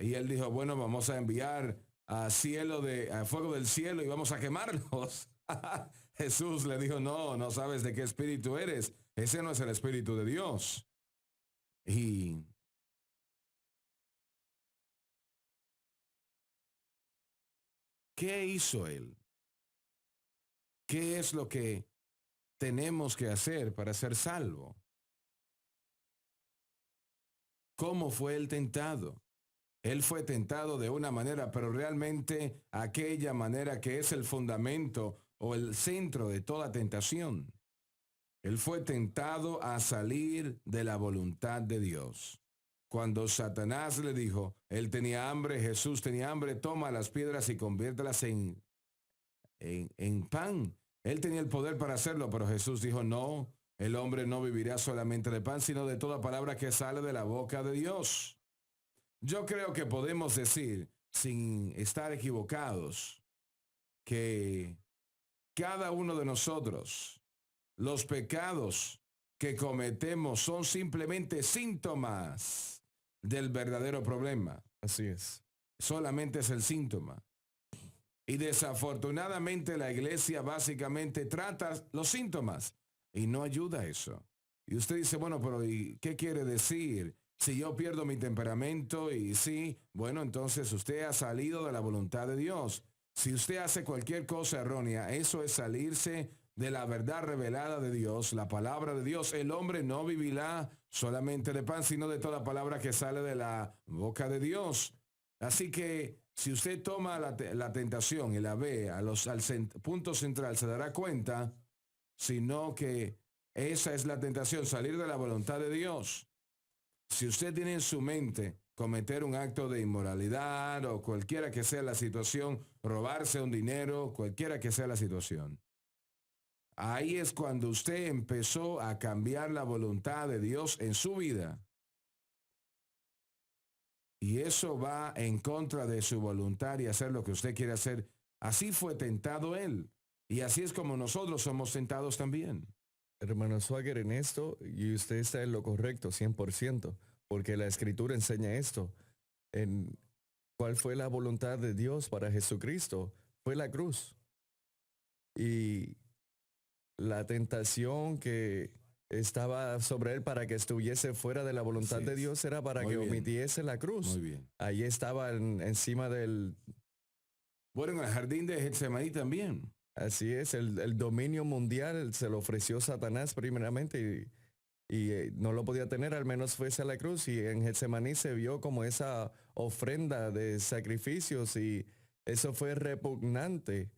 y él dijo, bueno, vamos a enviar a fuego del cielo y vamos a quemarlos. Jesús le dijo, no sabes de qué espíritu eres, ese no es el espíritu de Dios. Y ¿qué hizo él? ¿Qué es lo que tenemos que hacer para ser salvo? ¿Cómo fue él tentado? Él fue tentado de una manera, pero realmente aquella manera que es el fundamento o el centro de toda tentación. Él fue tentado a salir de la voluntad de Dios. Cuando Satanás le dijo, él tenía hambre, Jesús tenía hambre, toma las piedras y conviértelas en pan. Él tenía el poder para hacerlo, pero Jesús dijo, no, el hombre no vivirá solamente de pan, sino de toda palabra que sale de la boca de Dios. Yo creo que podemos decir, sin estar equivocados, que cada uno de nosotros, los pecados que cometemos son simplemente síntomas del verdadero problema. Así es. Solamente es el síntoma. Y desafortunadamente la iglesia básicamente trata los síntomas y no ayuda a eso. Y usted dice, bueno, pero ¿y qué quiere decir? Si yo pierdo mi temperamento y sí, bueno, entonces usted ha salido de la voluntad de Dios. Si usted hace cualquier cosa errónea, eso es salirse de la verdad revelada de Dios, la palabra de Dios. El hombre no vivirá solamente de pan, sino de toda palabra que sale de la boca de Dios. Así que si usted toma la tentación y la ve al punto central, se dará cuenta, sino que esa es la tentación, salir de la voluntad de Dios. Si usted tiene en su mente cometer un acto de inmoralidad o cualquiera que sea la situación, robarse un dinero, cualquiera que sea la situación, ahí es cuando usted empezó a cambiar la voluntad de Dios en su vida. Y eso va en contra de su voluntad y hacer lo que usted quiere hacer. Así fue tentado él. Y así es como nosotros somos tentados también. Hermano Swagger, en esto, y usted está en lo correcto, 100%, porque la Escritura enseña esto. En ¿cuál fue la voluntad de Dios para Jesucristo? Fue la cruz. Y la tentación que estaba sobre él para que estuviese fuera de la voluntad de Dios era para Muy que bien. omitiese la cruz. Muy bien. Ahí estaba encima del... Bueno, en el jardín de Getsemaní también. Así es, el dominio mundial se lo ofreció Satanás primeramente y no lo podía tener, al menos fuese a la cruz, y en Getsemaní se vio como esa ofrenda de sacrificios y eso fue repugnante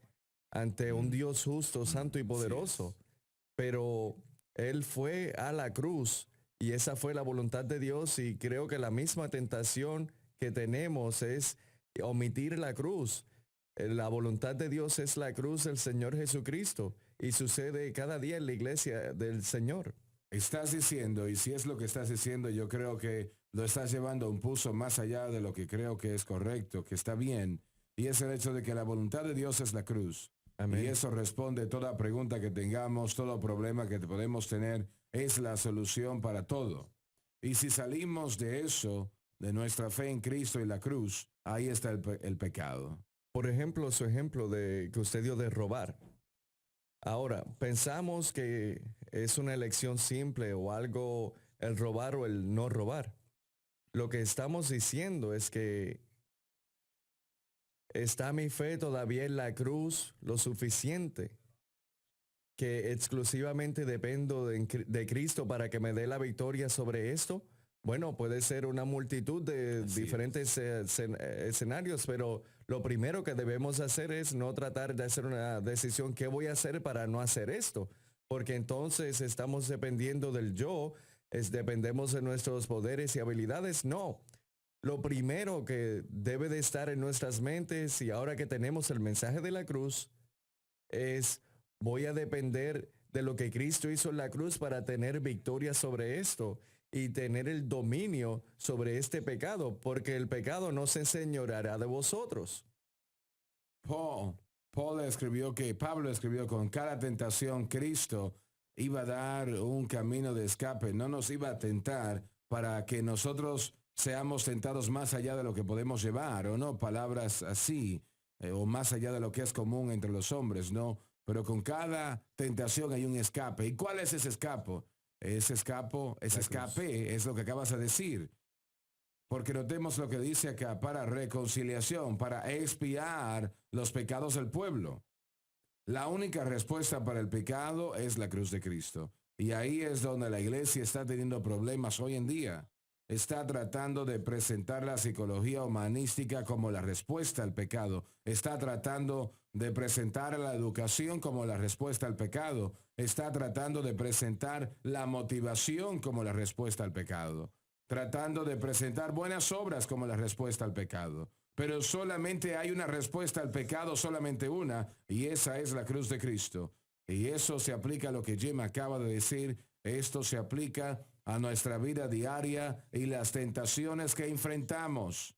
ante un Dios justo, santo y poderoso. Pero él fue a la cruz y esa fue la voluntad de Dios, y creo que la misma tentación que tenemos es omitir la cruz. La voluntad de Dios es la cruz del Señor Jesucristo y sucede cada día en la iglesia del Señor. Estás diciendo, y si es lo que estás diciendo, yo creo que lo estás llevando a un pulso más allá de lo que creo que es correcto, que está bien, y es el hecho de que la voluntad de Dios es la cruz. Amén. Y eso responde toda pregunta que tengamos, todo problema que podemos tener, es la solución para todo. Y si salimos de eso, de nuestra fe en Cristo y la cruz, ahí está el pecado. por ejemplo, su ejemplo de que usted dio de robar. Ahora, pensamos que es una elección simple o algo el robar o el no robar. Lo que estamos diciendo es que ¿está mi fe todavía en la cruz lo suficiente? ¿Que exclusivamente dependo de Cristo para que me dé la victoria sobre esto? Bueno, puede ser una multitud de diferentes escenarios, pero lo primero que debemos hacer es no tratar de hacer una decisión, ¿qué voy a hacer para no hacer esto? Porque entonces estamos dependiendo del yo, dependemos de nuestros poderes y habilidades. No. Lo primero que debe de estar en nuestras mentes, y ahora que tenemos el mensaje de la cruz, es voy a depender de lo que Cristo hizo en la cruz para tener victoria sobre esto y tener el dominio sobre este pecado, porque el pecado no se enseñoreará de vosotros. Pablo escribió con cada tentación Cristo iba a dar un camino de escape, no nos iba a tentar para que nosotros seamos tentados más allá de lo que podemos llevar, o no, palabras así, o más allá de lo que es común entre los hombres, no, pero con cada tentación hay un escape. ¿Y cuál es ese escape? Ese escape es lo que acabas de decir. Porque notemos lo que dice acá, para reconciliación, para expiar los pecados del pueblo. La única respuesta para el pecado es la cruz de Cristo. Y ahí es donde la iglesia está teniendo problemas hoy en día. Está tratando de presentar la psicología humanística como la respuesta al pecado. Está tratando de presentar la educación como la respuesta al pecado. Está tratando de presentar la motivación como la respuesta al pecado. Tratando de presentar buenas obras como la respuesta al pecado. Pero solamente hay una respuesta al pecado, solamente una, y esa es la cruz de Cristo. Y eso se aplica a lo que Jim acaba de decir. Esto se aplica a nuestra vida diaria y las tentaciones que enfrentamos.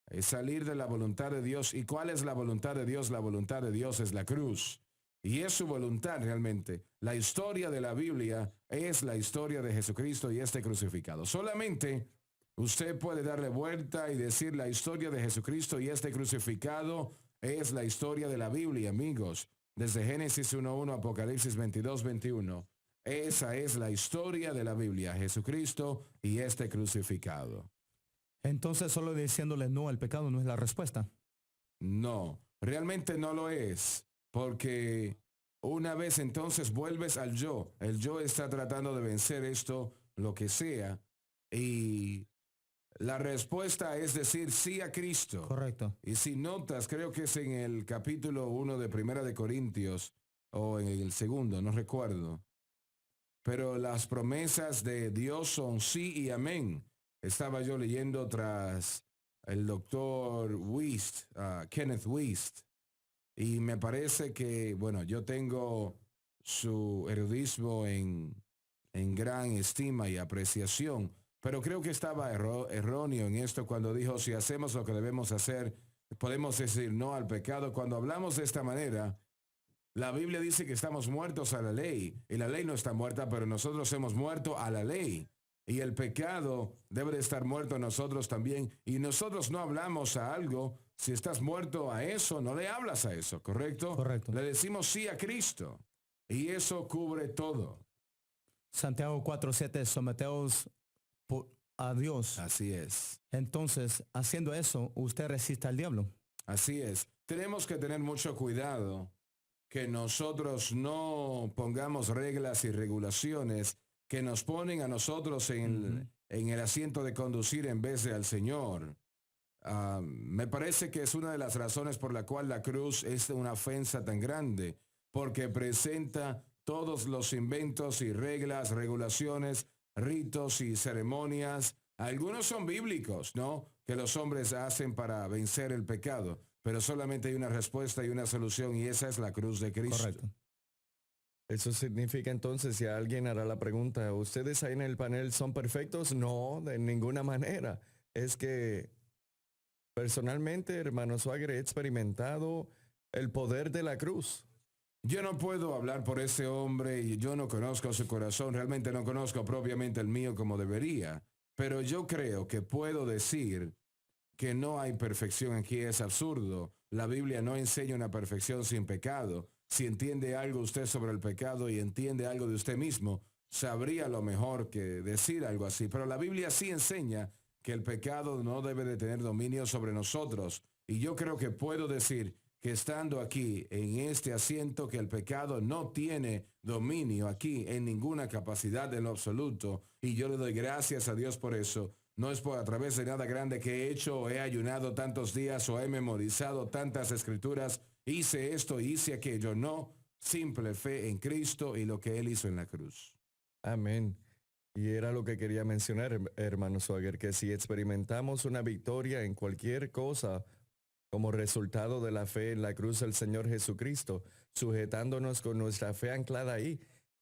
Es salir de la voluntad de Dios. ¿Y cuál es la voluntad de Dios? La voluntad de Dios es la cruz. Y es su voluntad realmente. La historia de la Biblia es la historia de Jesucristo y este crucificado. Solamente usted puede darle vuelta y decir la historia de Jesucristo y este crucificado es la historia de la Biblia, amigos. Desde Génesis 1:1, Apocalipsis 22:21. Esa es la historia de la Biblia, Jesucristo y este crucificado. Entonces solo diciéndole no al pecado no es la respuesta. No, realmente no lo es, porque una vez entonces vuelves al yo. El yo está tratando de vencer esto, lo que sea, y la respuesta es decir sí a Cristo. Correcto. Y si notas, creo que es en el capítulo 1 de Primera de Corintios, o en el segundo, no recuerdo. Pero las promesas de Dios son sí y amén. Estaba yo leyendo tras el doctor Wuest, Kenneth Wuest, y me parece que, bueno, yo tengo su erudismo en gran estima y apreciación, pero creo que estaba erróneo en esto cuando dijo, si hacemos lo que debemos hacer, podemos decir no al pecado. Cuando hablamos de esta manera, la Biblia dice que estamos muertos a la ley, y la ley no está muerta, pero nosotros hemos muerto a la ley. Y el pecado debe de estar muerto a nosotros también. Y nosotros no hablamos a algo, si estás muerto a eso, no le hablas a eso, ¿correcto? Correcto. Le decimos sí a Cristo. Y eso cubre todo. Santiago 4:7, someteos a Dios. Así es. Entonces, haciendo eso, usted resiste al diablo. Así es. Tenemos que tener mucho cuidado que nosotros no pongamos reglas y regulaciones que nos ponen a nosotros en el asiento de conducir en vez de al Señor. Me parece que es una de las razones por la cual la cruz es una ofensa tan grande, porque presenta todos los inventos y reglas, regulaciones, ritos y ceremonias. Algunos son bíblicos, ¿no?, que los hombres hacen para vencer el pecado, pero solamente hay una respuesta y una solución, y esa es la cruz de Cristo. Correcto. Eso significa entonces, si alguien hará la pregunta, ¿ustedes ahí en el panel son perfectos? No, de ninguna manera. Es que personalmente, hermano Swagger, he experimentado el poder de la cruz. Yo no puedo hablar por ese hombre y yo no conozco su corazón, realmente no conozco propiamente el mío como debería, pero yo creo que puedo decir que no hay perfección aquí es absurdo. La Biblia no enseña una perfección sin pecado. Si entiende algo usted sobre el pecado y entiende algo de usted mismo, sabría lo mejor que decir algo así. Pero la Biblia sí enseña que el pecado no debe de tener dominio sobre nosotros. Y yo creo que puedo decir que estando aquí en este asiento, que el pecado no tiene dominio aquí en ninguna capacidad en lo absoluto. Y yo le doy gracias a Dios por eso. No es por a través de nada grande que he hecho o he ayunado tantos días o he memorizado tantas escrituras. Hice esto, hice aquello. No, simple fe en Cristo y lo que Él hizo en la cruz. Amén. Y era lo que quería mencionar, hermano Swagger, que si experimentamos una victoria en cualquier cosa como resultado de la fe en la cruz del Señor Jesucristo, sujetándonos con nuestra fe anclada ahí,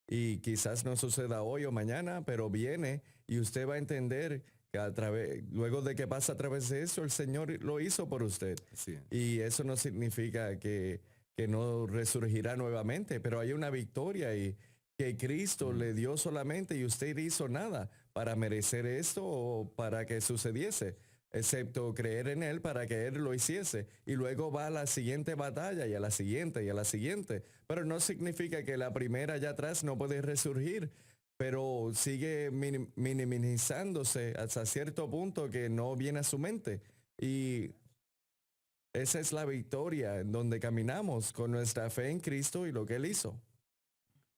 y quizás no suceda hoy o mañana, pero viene y usted va a entender que luego de que pasa a través de eso, el Señor lo hizo por usted. Así es. Y eso no significa que no resurgirá nuevamente, pero hay una victoria y que Cristo le dio solamente y usted hizo nada para merecer esto o para que sucediese, excepto creer en Él para que Él lo hiciese. Y luego va a la siguiente batalla y a la siguiente y a la siguiente. Pero no significa que la primera allá atrás no puede resurgir, pero sigue minimizándose hasta cierto punto que no viene a su mente. Y esa es la victoria en donde caminamos con nuestra fe en Cristo y lo que Él hizo.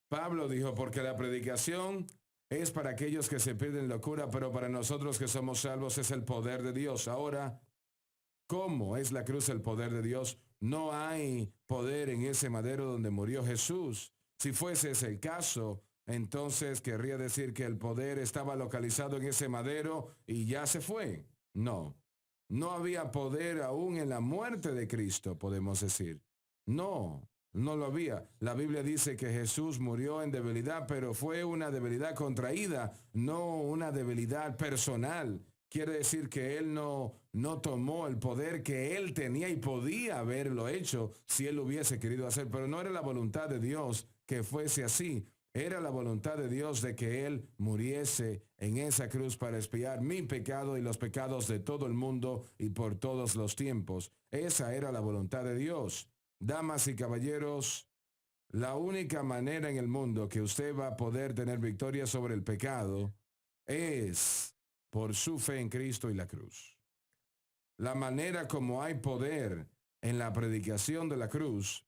Pablo dijo, porque la predicación es para aquellos que se pierden locura, pero para nosotros que somos salvos es el poder de Dios. Ahora, ¿cómo es la cruz el poder de Dios? No hay poder en ese madero donde murió Jesús. Si fuese ese el caso, entonces querría decir que el poder estaba localizado en ese madero y ya se fue. No, no había poder aún en la muerte de Cristo, podemos decir. No lo había. La Biblia dice que Jesús murió en debilidad, pero fue una debilidad contraída, no una debilidad personal. Quiere decir que Él no tomó el poder que Él tenía y podía haberlo hecho si Él lo hubiese querido hacer, pero no era la voluntad de Dios que fuese así. Era la voluntad de Dios de que Él muriese en esa cruz para expiar mi pecado y los pecados de todo el mundo y por todos los tiempos. Esa era la voluntad de Dios. Damas y caballeros, la única manera en el mundo que usted va a poder tener victoria sobre el pecado es por su fe en Cristo y la cruz. La manera como hay poder en la predicación de la cruz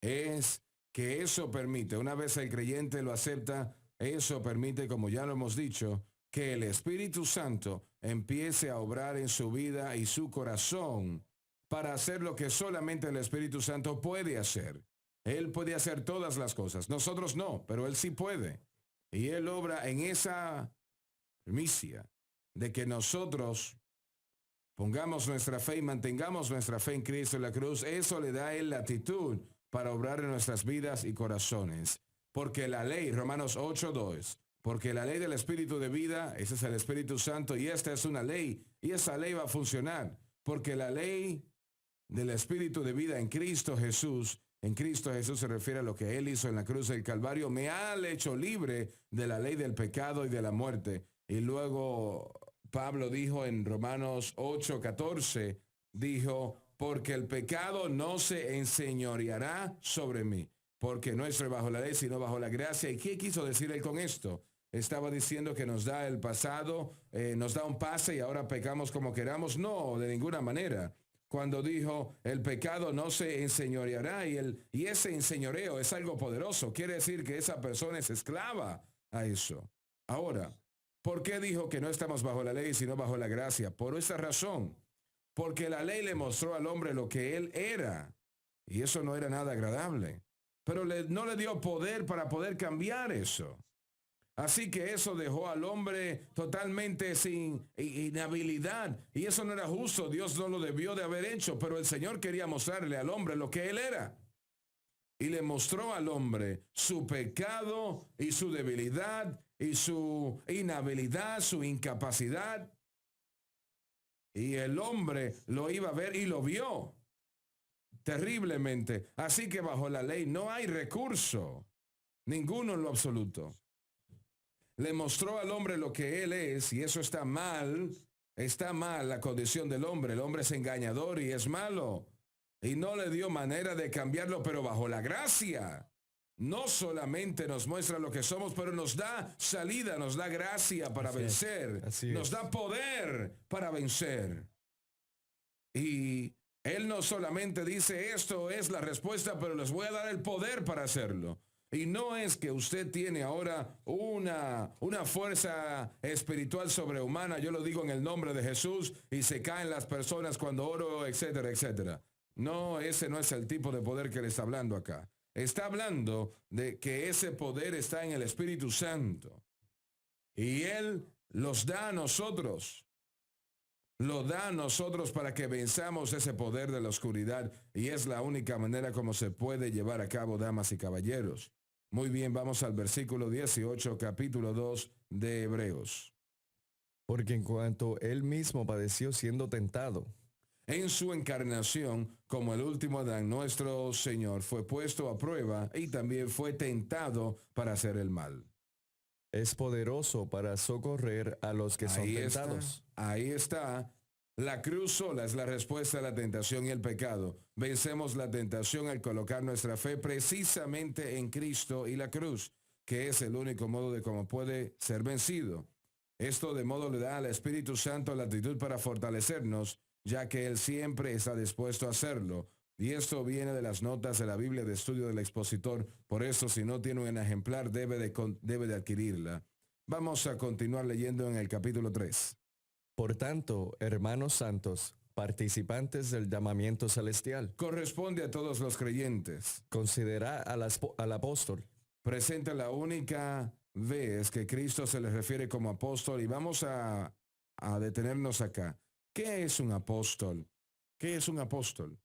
es que eso permite, una vez el creyente lo acepta, eso permite, como ya lo hemos dicho, que el Espíritu Santo empiece a obrar en su vida y su corazón para hacer lo que solamente el Espíritu Santo puede hacer. Él puede hacer todas las cosas. Nosotros no, pero Él sí puede. Y Él obra en esa primicia de que nosotros pongamos nuestra fe y mantengamos nuestra fe en Cristo en la cruz. Eso le da a Él la actitud para obrar en nuestras vidas y corazones. Porque la ley, Romanos 8:2, porque la ley del Espíritu de vida, ese es el Espíritu Santo, y esta es una ley, y esa ley va a funcionar. Porque la ley del Espíritu de vida en Cristo Jesús se refiere a lo que Él hizo en la cruz del Calvario, me ha hecho libre de la ley del pecado y de la muerte. Y luego Pablo dijo en Romanos 8:14, dijo, porque el pecado no se enseñoreará sobre mí, porque no estoy bajo la ley, sino bajo la gracia. ¿Y qué quiso decir Él con esto? Estaba diciendo que nos da el pasado, nos da un pase y ahora pecamos como queramos. No, de ninguna manera. Cuando dijo, el pecado no se enseñoreará, y ese enseñoreo es algo poderoso. Quiere decir que esa persona es esclava a eso. Ahora, ¿por qué dijo que no estamos bajo la ley, sino bajo la gracia? Por esa razón. Porque la ley le mostró al hombre lo que él era. Y eso no era nada agradable. Pero no le dio poder para poder cambiar eso. Así que eso dejó al hombre totalmente sin inhabilidad. Y eso no era justo. Dios no lo debió de haber hecho. Pero el Señor quería mostrarle al hombre lo que él era. Y le mostró al hombre su pecado y su debilidad y su inhabilidad, su incapacidad. Y el hombre lo iba a ver y lo vio terriblemente. Así que bajo la ley no hay recurso, ninguno en lo absoluto. Le mostró al hombre lo que él es, y eso está mal, Está mal la condición del hombre. El hombre es engañador y es malo. Y no le dio manera de cambiarlo, pero bajo la gracia. No solamente nos muestra lo que somos, pero nos da salida, nos da gracia para vencer. Así Nos es. da poder para vencer. Y Él no solamente dice esto es la respuesta, pero les voy a dar el poder para hacerlo. Y no es que usted tiene ahora una fuerza espiritual sobrehumana, yo lo digo en el nombre de Jesús, y se caen las personas cuando oro, etcétera, etcétera. No, ese no es el tipo de poder que le está hablando acá. Está hablando de que ese poder está en el Espíritu Santo. Y Él los da a nosotros. Lo da a nosotros para que venzamos ese poder de la oscuridad. Y es la única manera como se puede llevar a cabo, damas y caballeros. Muy bien, vamos al versículo 18, capítulo 2 de Hebreos. Porque en cuanto él mismo padeció siendo tentado, En su encarnación, como el último Adán, nuestro Señor fue puesto a prueba y también fue tentado para hacer el mal. es poderoso para socorrer a los que son tentados. Ahí está. La cruz sola es la respuesta a la tentación y el pecado. Vencemos la tentación al colocar nuestra fe precisamente en Cristo y la cruz, que es el único modo de cómo puede ser vencido. Esto de modo le da al Espíritu Santo la actitud para fortalecernos, ya que Él siempre está dispuesto a hacerlo. Y esto viene de las notas de la Biblia de estudio del expositor. Por eso, si no tiene un ejemplar, debe de adquirirla. Vamos a continuar leyendo en el capítulo 3. Por tanto, hermanos santos, participantes del llamamiento celestial, Corresponde a todos los creyentes. considera al apóstol, Presenta la única vez que Cristo se le refiere como apóstol y vamos a detenernos acá. ¿Qué es un apóstol? ¿Qué es un apóstol?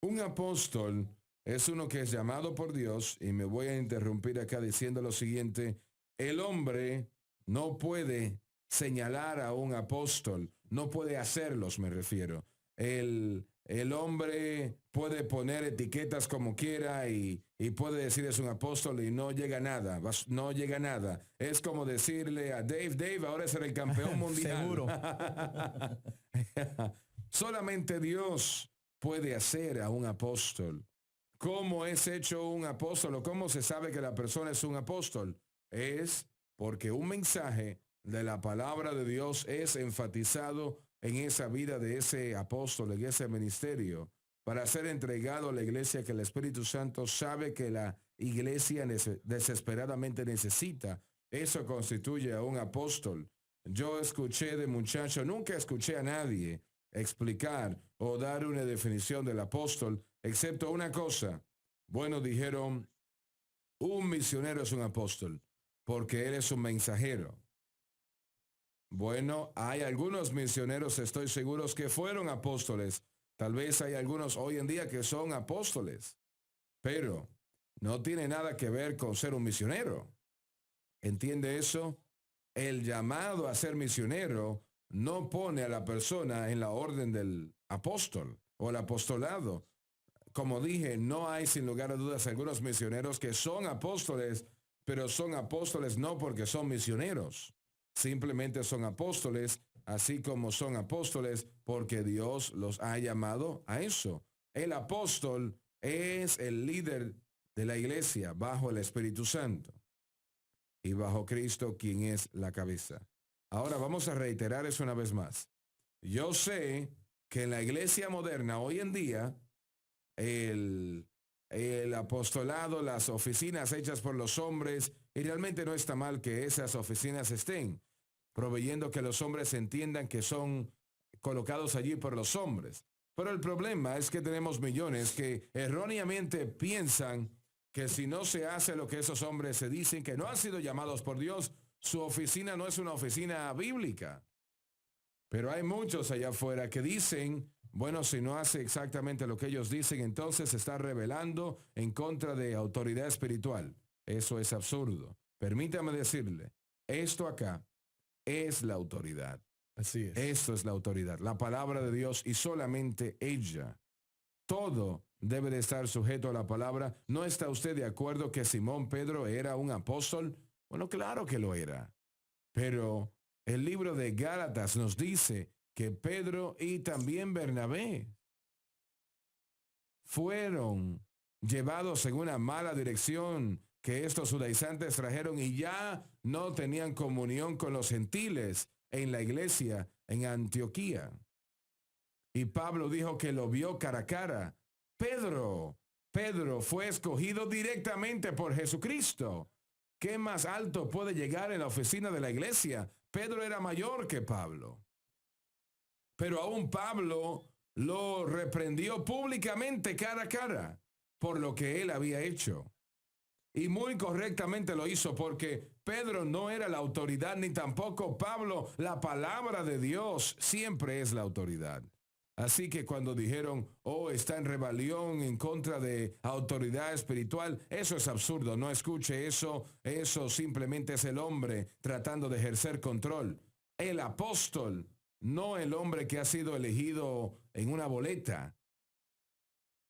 Un apóstol es uno que es llamado por Dios, y me voy a interrumpir acá diciendo lo siguiente: el hombre no puede señalar a un apóstol, no puede hacerlos, me refiero. El hombre puede poner etiquetas como quiera y puede decir es un apóstol y no llega a nada, no llega a nada. Es como decirle a Dave, ahora es el campeón mundial. Seguro. Solamente Dios puede hacer a un apóstol. ¿Cómo es hecho un apóstol o cómo se sabe que la persona es un apóstol? Es porque un mensaje de la palabra de Dios es enfatizado en esa vida de ese apóstol, en ese ministerio, para ser entregado a la iglesia que el Espíritu Santo sabe que la iglesia desesperadamente necesita. Eso constituye a un apóstol. Yo escuché de muchacho, nunca escuché a nadie explicar o dar una definición del apóstol, excepto una cosa. Bueno, dijeron, un misionero es un apóstol, porque él es un mensajero. Bueno, hay algunos misioneros, estoy seguro, que fueron apóstoles. Tal vez hay algunos hoy en día que son apóstoles, pero no tiene nada que ver con ser un misionero. ¿Entiende eso? El llamado a ser misionero no pone a la persona en la orden del apóstol o el apostolado. Como dije, no hay sin lugar a dudas algunos misioneros que son apóstoles, pero son apóstoles no porque son misioneros. Simplemente son apóstoles, así como son apóstoles porque Dios los ha llamado a eso. El apóstol es el líder de la iglesia bajo el Espíritu Santo y bajo Cristo, quien es la cabeza. Ahora vamos a reiterar eso una vez más. Yo sé que en la iglesia moderna hoy en día, el apostolado, las oficinas hechas por los hombres, y realmente no está mal que esas oficinas estén proveyendo que los hombres entiendan que son colocados allí por los hombres. Pero el problema es que tenemos millones que erróneamente piensan que si no se hace lo que esos hombres se dicen, que no han sido llamados por Dios, su oficina no es una oficina bíblica. Pero hay muchos allá afuera que dicen, bueno, si no hace exactamente lo que ellos dicen, entonces se está rebelando en contra de autoridad espiritual. Eso es absurdo. Permítame decirle, esto acá es la autoridad. así es. Esto es la autoridad, la palabra de Dios y solamente ella. Todo debe de estar sujeto a la palabra. ¿No está usted de acuerdo que Simón Pedro era un apóstol? Bueno, claro que lo era. Pero El libro de Gálatas nos dice que Pedro y también Bernabé fueron llevados en una mala dirección que estos judaizantes trajeron y ya no tenían comunión con los gentiles en la iglesia en Antioquía. Y Pablo dijo que lo vio cara a cara. Pedro fue escogido directamente por Jesucristo. ¿Qué más alto puede llegar en la oficina de la iglesia? Pedro era mayor que Pablo. Pero aún Pablo lo reprendió públicamente cara a cara por lo que él había hecho. Y muy correctamente lo hizo porque Pedro no era la autoridad ni tampoco Pablo. La palabra de Dios siempre es la autoridad. Así que cuando dijeron, está en rebelión en contra de autoridad espiritual, eso es absurdo, no escuche eso, eso simplemente es el hombre tratando de ejercer control. El apóstol, no el hombre que ha sido elegido en una boleta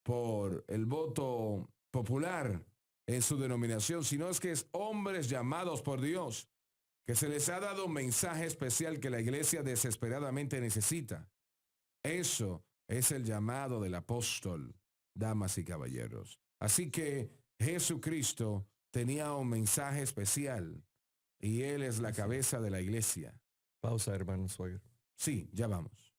por el voto popular en su denominación, sino es que es hombres llamados por Dios, que se les ha dado un mensaje especial que la iglesia desesperadamente necesita. Eso es el llamado del apóstol, damas y caballeros. Así que Jesucristo tenía un mensaje especial y Él es la cabeza de la iglesia. Pausa, hermano Swagger. Sí, ya vamos.